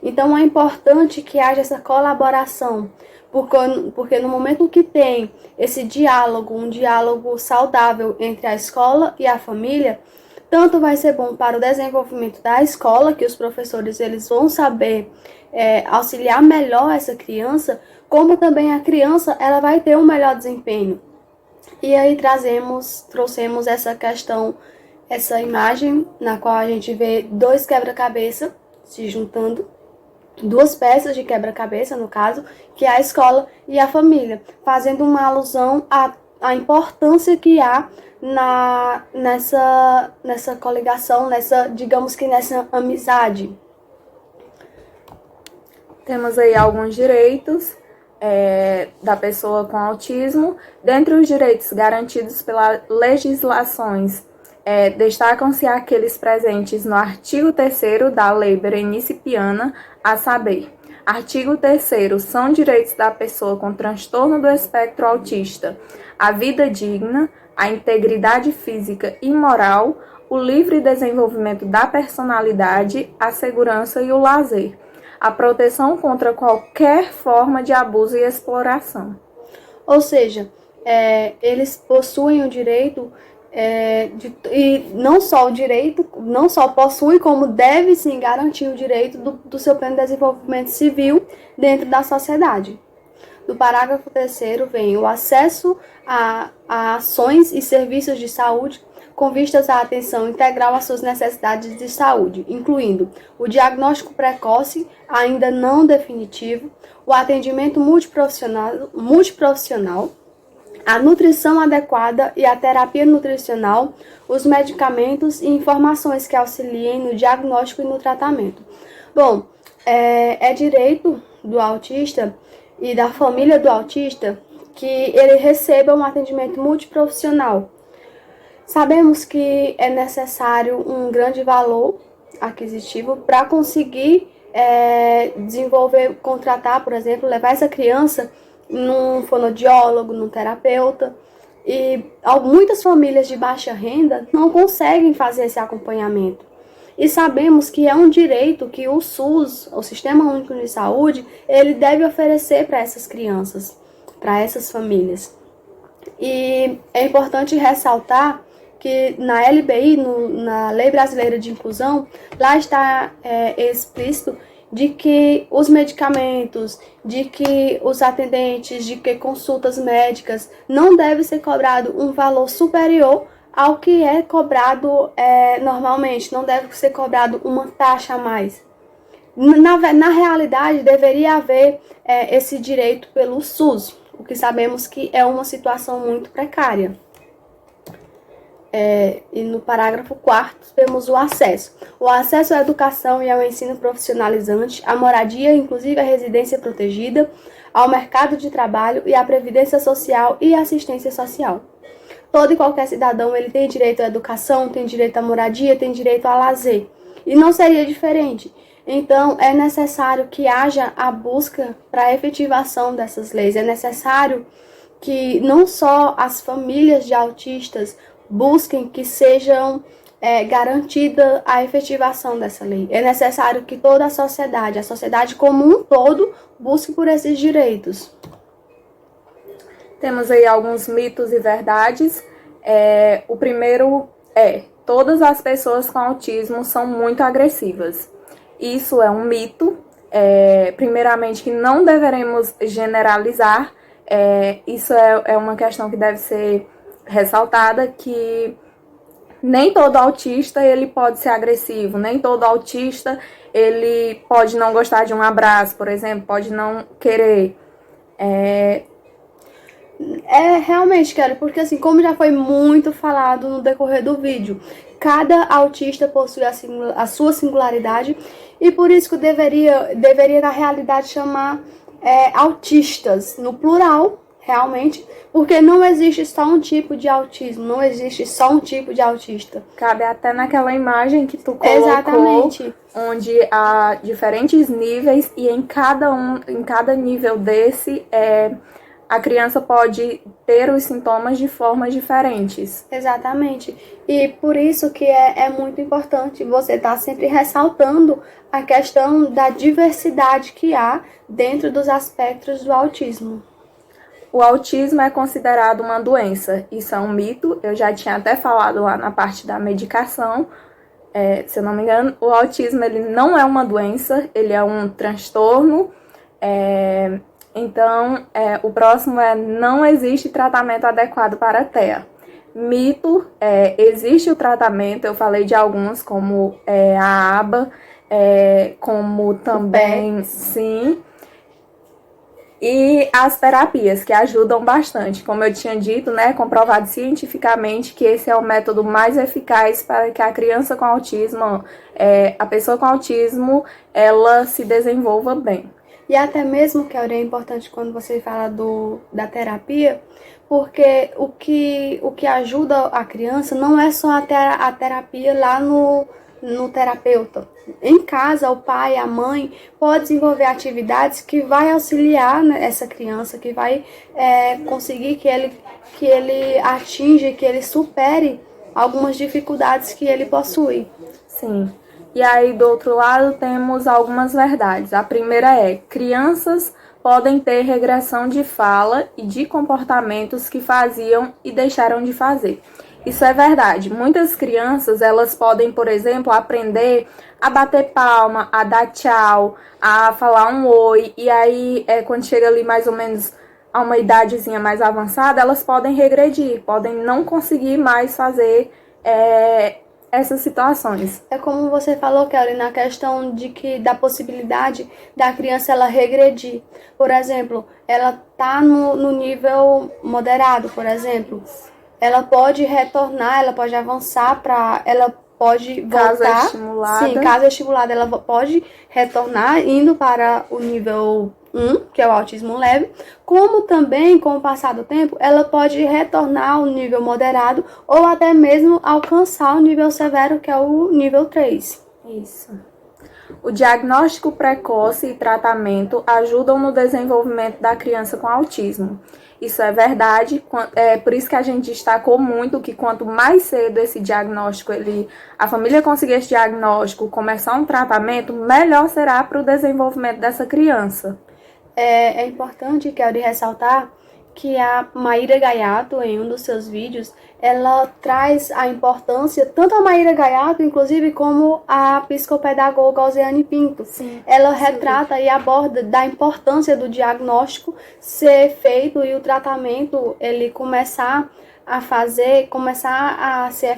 Então é importante que haja essa colaboração, porque no momento que tem esse diálogo, um diálogo saudável entre a escola e a família, tanto vai ser bom para o desenvolvimento da escola, que os professores eles vão saber auxiliar melhor essa criança, como também a criança ela vai ter um melhor desempenho. E aí trouxemos essa questão, essa imagem na qual a gente vê dois quebra-cabeça se juntando, duas peças de quebra-cabeça, no caso, que é a escola e a família, fazendo uma alusão à importância que há nessa coligação, digamos que nessa amizade. Temos aí alguns direitos da pessoa com autismo. Dentre os direitos garantidos pelas legislações Destacam-se aqueles presentes no artigo 3º da Lei Berenice Piana, a saber: artigo 3º, são direitos da pessoa com transtorno do espectro autista a vida digna, a integridade física e moral, o livre desenvolvimento da personalidade, a segurança e o lazer, a proteção contra qualquer forma de abuso e exploração. Ou seja, eles possuem o direito e não só o direito, não só possui, como deve sim garantir o direito do seu pleno desenvolvimento civil dentro da sociedade. Do parágrafo 3º vem o acesso a ações e serviços de saúde com vistas à atenção integral às suas necessidades de saúde, incluindo o diagnóstico precoce, ainda não definitivo, o atendimento multiprofissional, a nutrição adequada e a terapia nutricional, os medicamentos e informações que auxiliem no diagnóstico e no tratamento. Bom, é direito do autista e da família do autista que ele receba um atendimento multiprofissional. Sabemos que é necessário um grande valor aquisitivo para conseguir desenvolver, contratar, por exemplo, levar essa criança num fonoaudiólogo, num terapeuta. E muitas famílias de baixa renda não conseguem fazer esse acompanhamento. E sabemos que é um direito que o SUS, o Sistema Único de Saúde, ele deve oferecer para essas crianças, para essas famílias. E é importante ressaltar que na LBI, na Lei Brasileira de Inclusão, lá está explícito de que os medicamentos, de que os atendentes, de que consultas médicas não deve ser cobrado um valor superior ao que é cobrado normalmente, não deve ser cobrado uma taxa a mais. Na realidade, deveria haver esse direito pelo SUS, o que sabemos que é uma situação muito precária. E no parágrafo 4º temos o acesso. O acesso à educação e ao ensino profissionalizante, à moradia, inclusive à residência protegida, ao mercado de trabalho e à previdência social e assistência social. Todo e qualquer cidadão ele tem direito à educação, tem direito à moradia, tem direito ao lazer. E não seria diferente. Então, é necessário que haja a busca para a efetivação dessas leis. É necessário que não só as famílias de autistas busquem que sejam garantida a efetivação dessa lei. É necessário que toda a sociedade como um todo, busque por esses direitos. Temos aí alguns mitos e verdades. O primeiro todas as pessoas com autismo são muito agressivas. Isso é um mito. Primeiramente, que não deveremos generalizar. Isso é uma questão que deve ser ressaltada, que nem todo autista ele pode ser agressivo, nem todo autista ele pode não gostar de um abraço, por exemplo, pode não querer. Realmente, Kelly, porque assim, como já foi muito falado no decorrer do vídeo, cada autista possui a sua singularidade e por isso que deveria na realidade chamar autistas no plural, realmente, porque não existe só um tipo de autismo, não existe só um tipo de autista. Cabe até naquela imagem que tu colocou, exatamente, onde há diferentes níveis e em cada nível desse a criança pode ter os sintomas de formas diferentes. Exatamente. E por isso que é muito importante você estar sempre ressaltando a questão da diversidade que há dentro dos aspectos do autismo. O autismo é considerado uma doença. Isso é um mito. Eu já tinha até falado lá na parte da medicação. Se eu não me engano, o autismo ele não é uma doença, ele é um transtorno. Então, o próximo não existe tratamento adequado para a TEA. Mito, existe o tratamento, eu falei de alguns, como a ABA, como também, sim, e as terapias, que ajudam bastante. Como eu tinha dito, comprovado cientificamente que esse é o método mais eficaz para que a criança com autismo, a pessoa com autismo, ela se desenvolva bem. E até mesmo, que é importante quando você fala da terapia, porque o que ajuda a criança não é só a terapia lá no terapeuta. Em casa, o pai, a mãe pode desenvolver atividades que vai auxiliar, né, essa criança, que vai conseguir que ele atinja, que ele supere algumas dificuldades que ele possui. Sim. E aí, do outro lado, temos algumas verdades. A primeira é: crianças podem ter regressão de fala e de comportamentos que faziam e deixaram de fazer. Isso é verdade. Muitas crianças, elas podem, por exemplo, aprender a bater palma, a dar tchau, a falar um oi. E aí, quando chega ali mais ou menos a uma idadezinha mais avançada, elas podem regredir, podem não conseguir mais fazer essas situações. É como você falou, Kelly, na questão da possibilidade da criança ela regredir. Por exemplo, ela tá no nível moderado, por exemplo. Ela pode retornar, ela pode avançar ela pode voltar. Caso estimulada. Sim, caso estimulada, ela pode retornar indo para o nível 1, que é o autismo leve, como também, com o passar do tempo, ela pode retornar ao nível moderado ou até mesmo alcançar o nível severo, que é o nível 3. Isso. O diagnóstico precoce e tratamento ajudam no desenvolvimento da criança com autismo. Isso é verdade, é por isso que a gente destacou muito que quanto mais cedo esse diagnóstico, a família conseguir esse diagnóstico, começar um tratamento, melhor será para o desenvolvimento dessa criança. É importante, quero ressaltar, que a Maíra Gaiato, em um dos seus vídeos, ela traz a importância, tanto a Maíra Gaiato, inclusive, como a psicopedagoga Alzeane Pinto. Sim, ela retrata e aborda da importância do diagnóstico ser feito e o tratamento ele começar a ser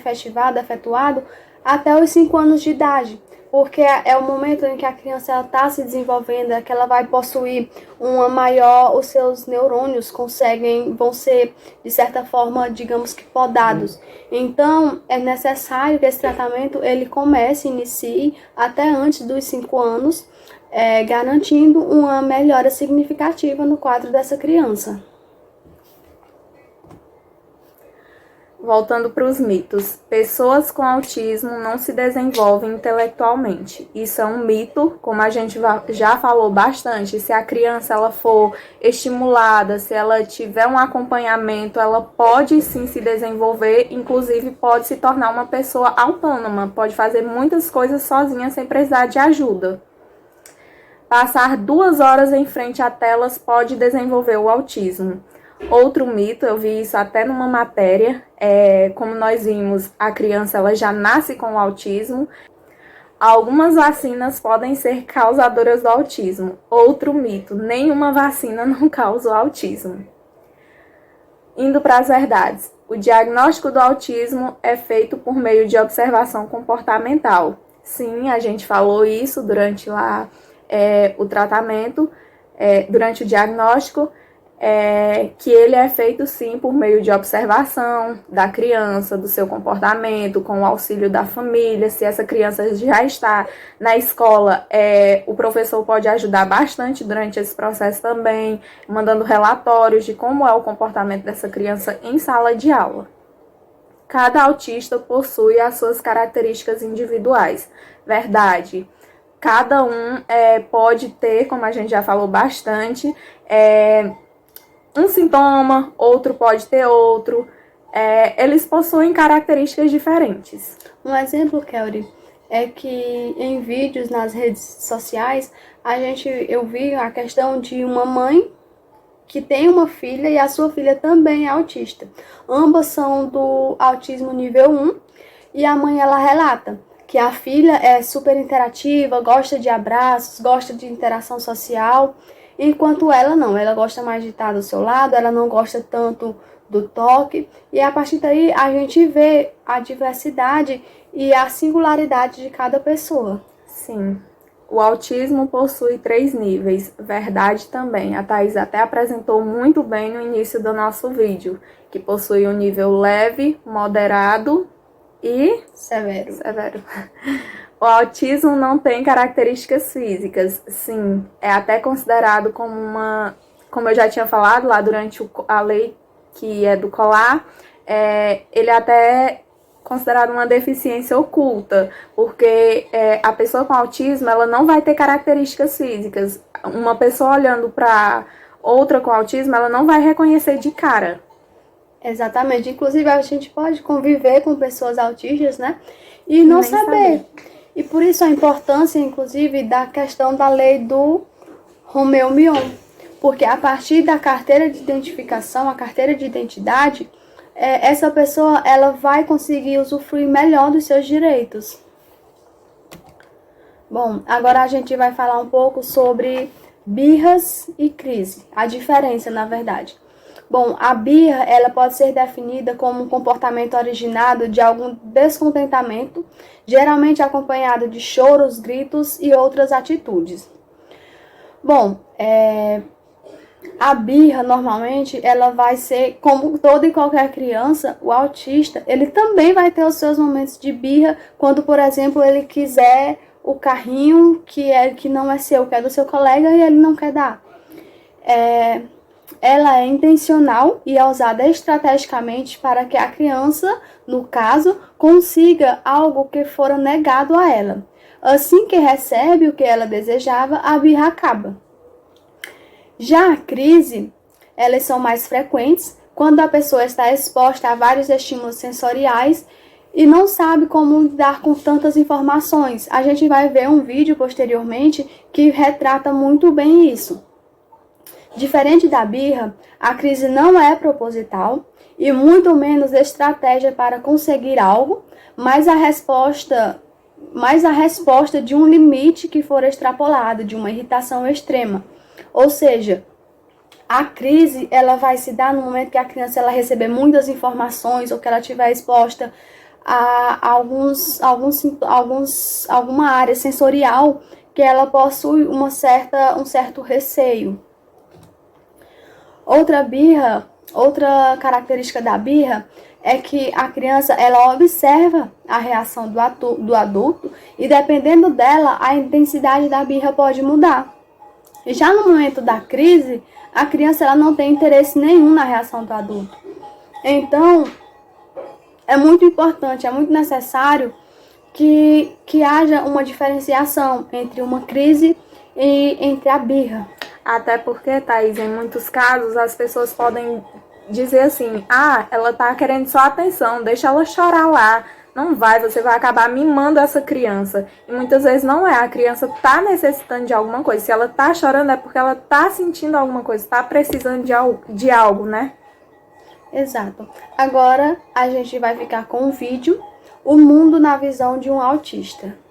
efetuado até os 5 anos de idade. Porque é o momento em que a criança está se desenvolvendo, que ela vai possuir os seus neurônios vão ser, de certa forma, digamos que podados. Então, é necessário que esse tratamento ele inicie até antes dos 5 anos, garantindo uma melhora significativa no quadro dessa criança. Voltando para os mitos, pessoas com autismo não se desenvolvem intelectualmente. Isso é um mito, como a gente já falou bastante. Se a criança ela for estimulada, se ela tiver um acompanhamento, ela pode sim se desenvolver, inclusive pode se tornar uma pessoa autônoma, pode fazer muitas coisas sozinha sem precisar de ajuda. Passar 2 horas em frente a telas pode desenvolver o autismo. Outro mito, eu vi isso até numa matéria, como nós vimos, a criança ela já nasce com o autismo. Algumas vacinas podem ser causadoras do autismo. Outro mito, nenhuma vacina não causa o autismo. Indo para as verdades, o diagnóstico do autismo é feito por meio de observação comportamental. Sim, a gente falou isso durante o tratamento, durante o diagnóstico, que ele é feito sim por meio de observação da criança, do seu comportamento, com o auxílio da família. Se essa criança já está na escola, o professor pode ajudar bastante durante esse processo também, mandando relatórios de como é o comportamento dessa criança em sala de aula. Cada autista possui as suas características individuais. Verdade. Cada um pode ter, como a gente já falou bastante, um sintoma, outro pode ter outro. Eles possuem características diferentes. Um exemplo, Kelly, é que em vídeos nas redes sociais, eu vi a questão de uma mãe que tem uma filha e a sua filha também é autista. Ambas são do autismo nível 1 e a mãe ela relata que a filha é super interativa, gosta de abraços, gosta de interação social, enquanto ela não, ela gosta mais de estar do seu lado, ela não gosta tanto do toque, e a partir daí a gente vê a diversidade e a singularidade de cada pessoa. Sim, o autismo possui 3 níveis, verdade também. A Thaís até apresentou muito bem no início do nosso vídeo, que possui um nível leve, moderado e severo. O autismo não tem características físicas. Sim, é até considerado como eu já tinha falado lá durante a lei que é do colar, ele até é considerado uma deficiência oculta, porque a pessoa com autismo, ela não vai ter características físicas. Uma pessoa olhando para outra com autismo, ela não vai reconhecer de cara. Exatamente. Inclusive, a gente pode conviver com pessoas autistas, né? E não saber. E por isso a importância, inclusive, da questão da lei do Romeu-Mion. Porque a partir da carteira de identificação, a carteira de identidade, essa pessoa ela vai conseguir usufruir melhor dos seus direitos. Bom, agora a gente vai falar um pouco sobre birras e crise. A diferença, na verdade. Bom, a birra ela pode ser definida como um comportamento originado de algum descontentamento, geralmente acompanhado de choros, gritos e outras atitudes. Bom, a birra, normalmente, ela vai ser, como toda e qualquer criança, o autista, ele também vai ter os seus momentos de birra quando, por exemplo, ele quiser o carrinho que não é seu, que é do seu colega e ele não quer dar. Ela é intencional e é usada estrategicamente para que a criança, no caso, consiga algo que fora negado a ela. Assim que recebe o que ela desejava, a birra acaba. Já a crise, elas são mais frequentes quando a pessoa está exposta a vários estímulos sensoriais e não sabe como lidar com tantas informações. A gente vai ver um vídeo posteriormente que retrata muito bem isso. Diferente da birra, a crise não é proposital e muito menos estratégia para conseguir algo, mas a resposta de um limite que for extrapolado, de uma irritação extrema. Ou seja, a crise ela vai se dar no momento que a criança ela receber muitas informações ou que ela estiver exposta a alguma área sensorial que ela possui um certo receio. Outra característica da birra é que a criança ela observa a reação do adulto e dependendo dela, a intensidade da birra pode mudar. E já no momento da crise, a criança ela não tem interesse nenhum na reação do adulto. Então, é muito importante, é muito necessário que haja uma diferenciação entre uma crise e entre a birra. Até porque, Thaís, em muitos casos, as pessoas podem dizer assim, ela tá querendo só atenção, deixa ela chorar lá. Não vai, você vai acabar mimando essa criança. E muitas vezes não é, a criança tá necessitando de alguma coisa. Se ela tá chorando é porque ela tá sentindo alguma coisa, tá precisando de algo, né? Exato. Agora a gente vai ficar com o vídeo O Mundo na Visão de um Autista.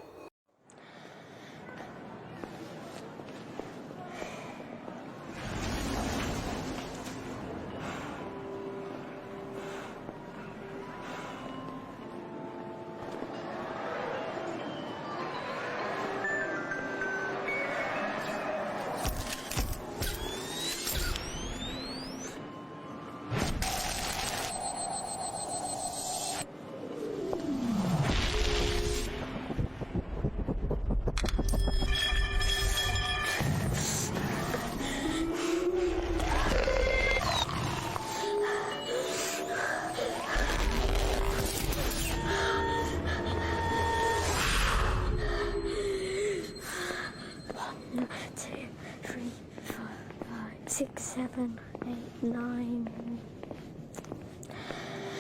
Six, seven, eight, nine.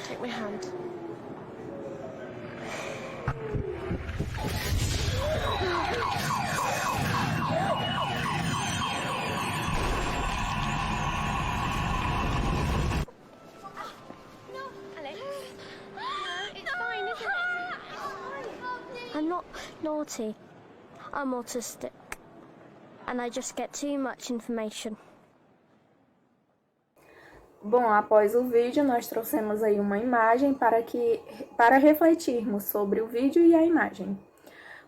Take my hand. I'm not naughty. I'm autistic. And I just get too much information. Bom, após o vídeo, nós trouxemos aí uma imagem para refletirmos sobre o vídeo e a imagem.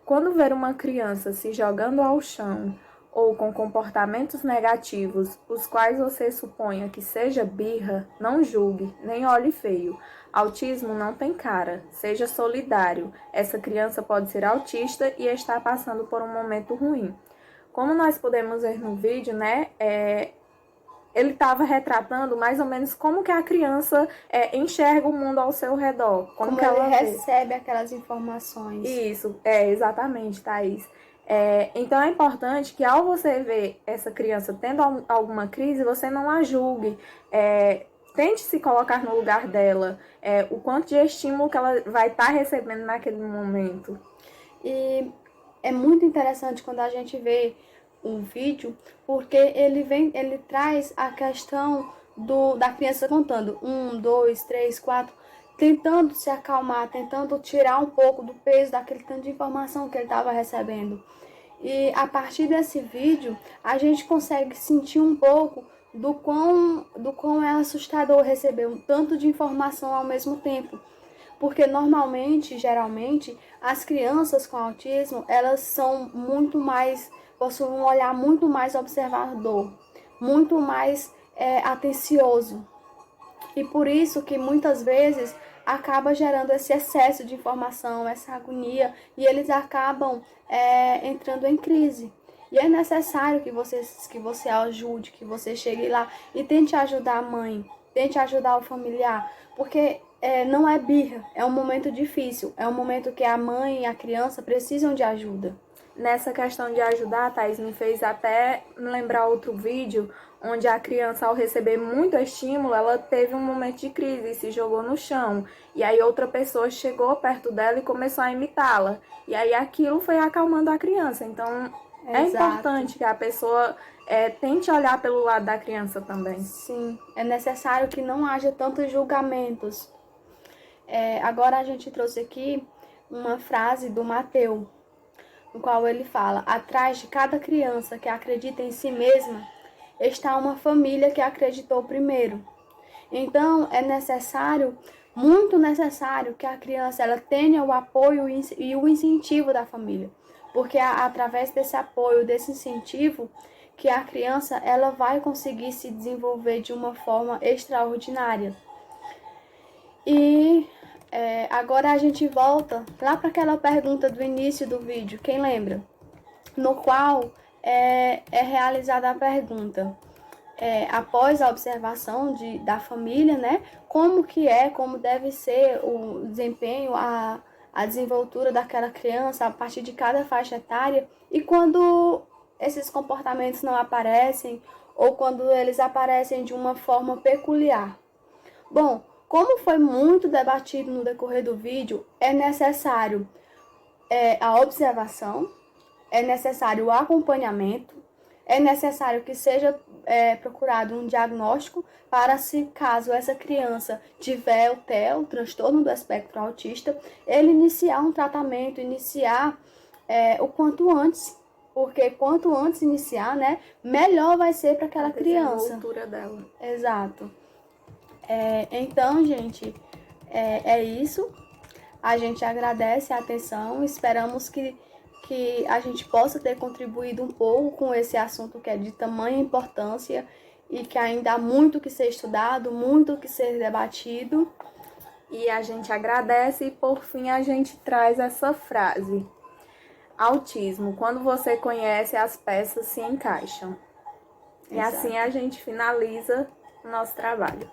Quando ver uma criança se jogando ao chão ou com comportamentos negativos, os quais você suponha que seja birra, não julgue, nem olhe feio. Autismo não tem cara, seja solidário. Essa criança pode ser autista e está passando por um momento ruim. Como nós podemos ver no vídeo, né, ele estava retratando mais ou menos como que a criança enxerga o mundo ao seu redor. Como que ela ele recebe aquelas informações. Isso, exatamente, Thaís. Então é importante que ao você ver essa criança tendo alguma crise, você não a julgue. Tente se colocar no lugar dela, o quanto de estímulo que ela vai estar recebendo naquele momento. E é muito interessante quando a gente vê um vídeo, porque ele traz a questão da criança contando 1, 2, 3, 4, tentando se acalmar, tentando tirar um pouco do peso daquele tanto de informação que ele estava recebendo. E a partir desse vídeo, a gente consegue sentir um pouco do quão é assustador receber um tanto de informação ao mesmo tempo. Porque geralmente, as crianças com autismo, elas são possuem um olhar muito mais observador, muito mais atencioso. E por isso que muitas vezes acaba gerando esse excesso de informação, essa agonia, e eles acabam entrando em crise. E é necessário que você ajude, que você chegue lá e tente ajudar a mãe, tente ajudar o familiar, porque não é birra, é um momento difícil, é um momento que a mãe e a criança precisam de ajuda. Nessa questão de ajudar, a Thaís me fez até lembrar outro vídeo, onde a criança, ao receber muito estímulo, ela teve um momento de crise e se jogou no chão. E aí outra pessoa chegou perto dela e começou a imitá-la. E aí aquilo foi acalmando a criança. Então é importante que a pessoa tente olhar pelo lado da criança também. Sim, é necessário que não haja tantos julgamentos. Agora a gente trouxe aqui uma frase do Mateus, no qual ele fala: atrás de cada criança que acredita em si mesma está uma família que acreditou primeiro. Então é necessário, muito necessário, que a criança ela tenha o apoio e o incentivo da família, porque é através desse apoio, desse incentivo, que a criança ela vai conseguir se desenvolver de uma forma extraordinária. E agora a gente volta lá para aquela pergunta do início do vídeo, quem lembra? No qual é realizada a pergunta, após a observação da família, né? Como deve ser o desempenho, a desenvoltura daquela criança a partir de cada faixa etária, e quando esses comportamentos não aparecem ou quando eles aparecem de uma forma peculiar. Bom, como foi muito debatido no decorrer do vídeo, é necessário a observação, é necessário o acompanhamento, é necessário que seja procurado um diagnóstico para, se caso essa criança tiver o TEA, o transtorno do espectro autista, ele iniciar um tratamento, o quanto antes, porque quanto antes iniciar, né, melhor vai ser para aquela criança. A desenvoltura dela. Exato. Então, gente, é isso. A gente agradece a atenção, esperamos que a gente possa ter contribuído um pouco com esse assunto que é de tamanha importância e que ainda há muito que ser estudado, muito que ser debatido. E a gente agradece e, por fim, a gente traz essa frase: autismo, quando você conhece, as peças se encaixam. E Exato. assim a gente finaliza o nosso trabalho.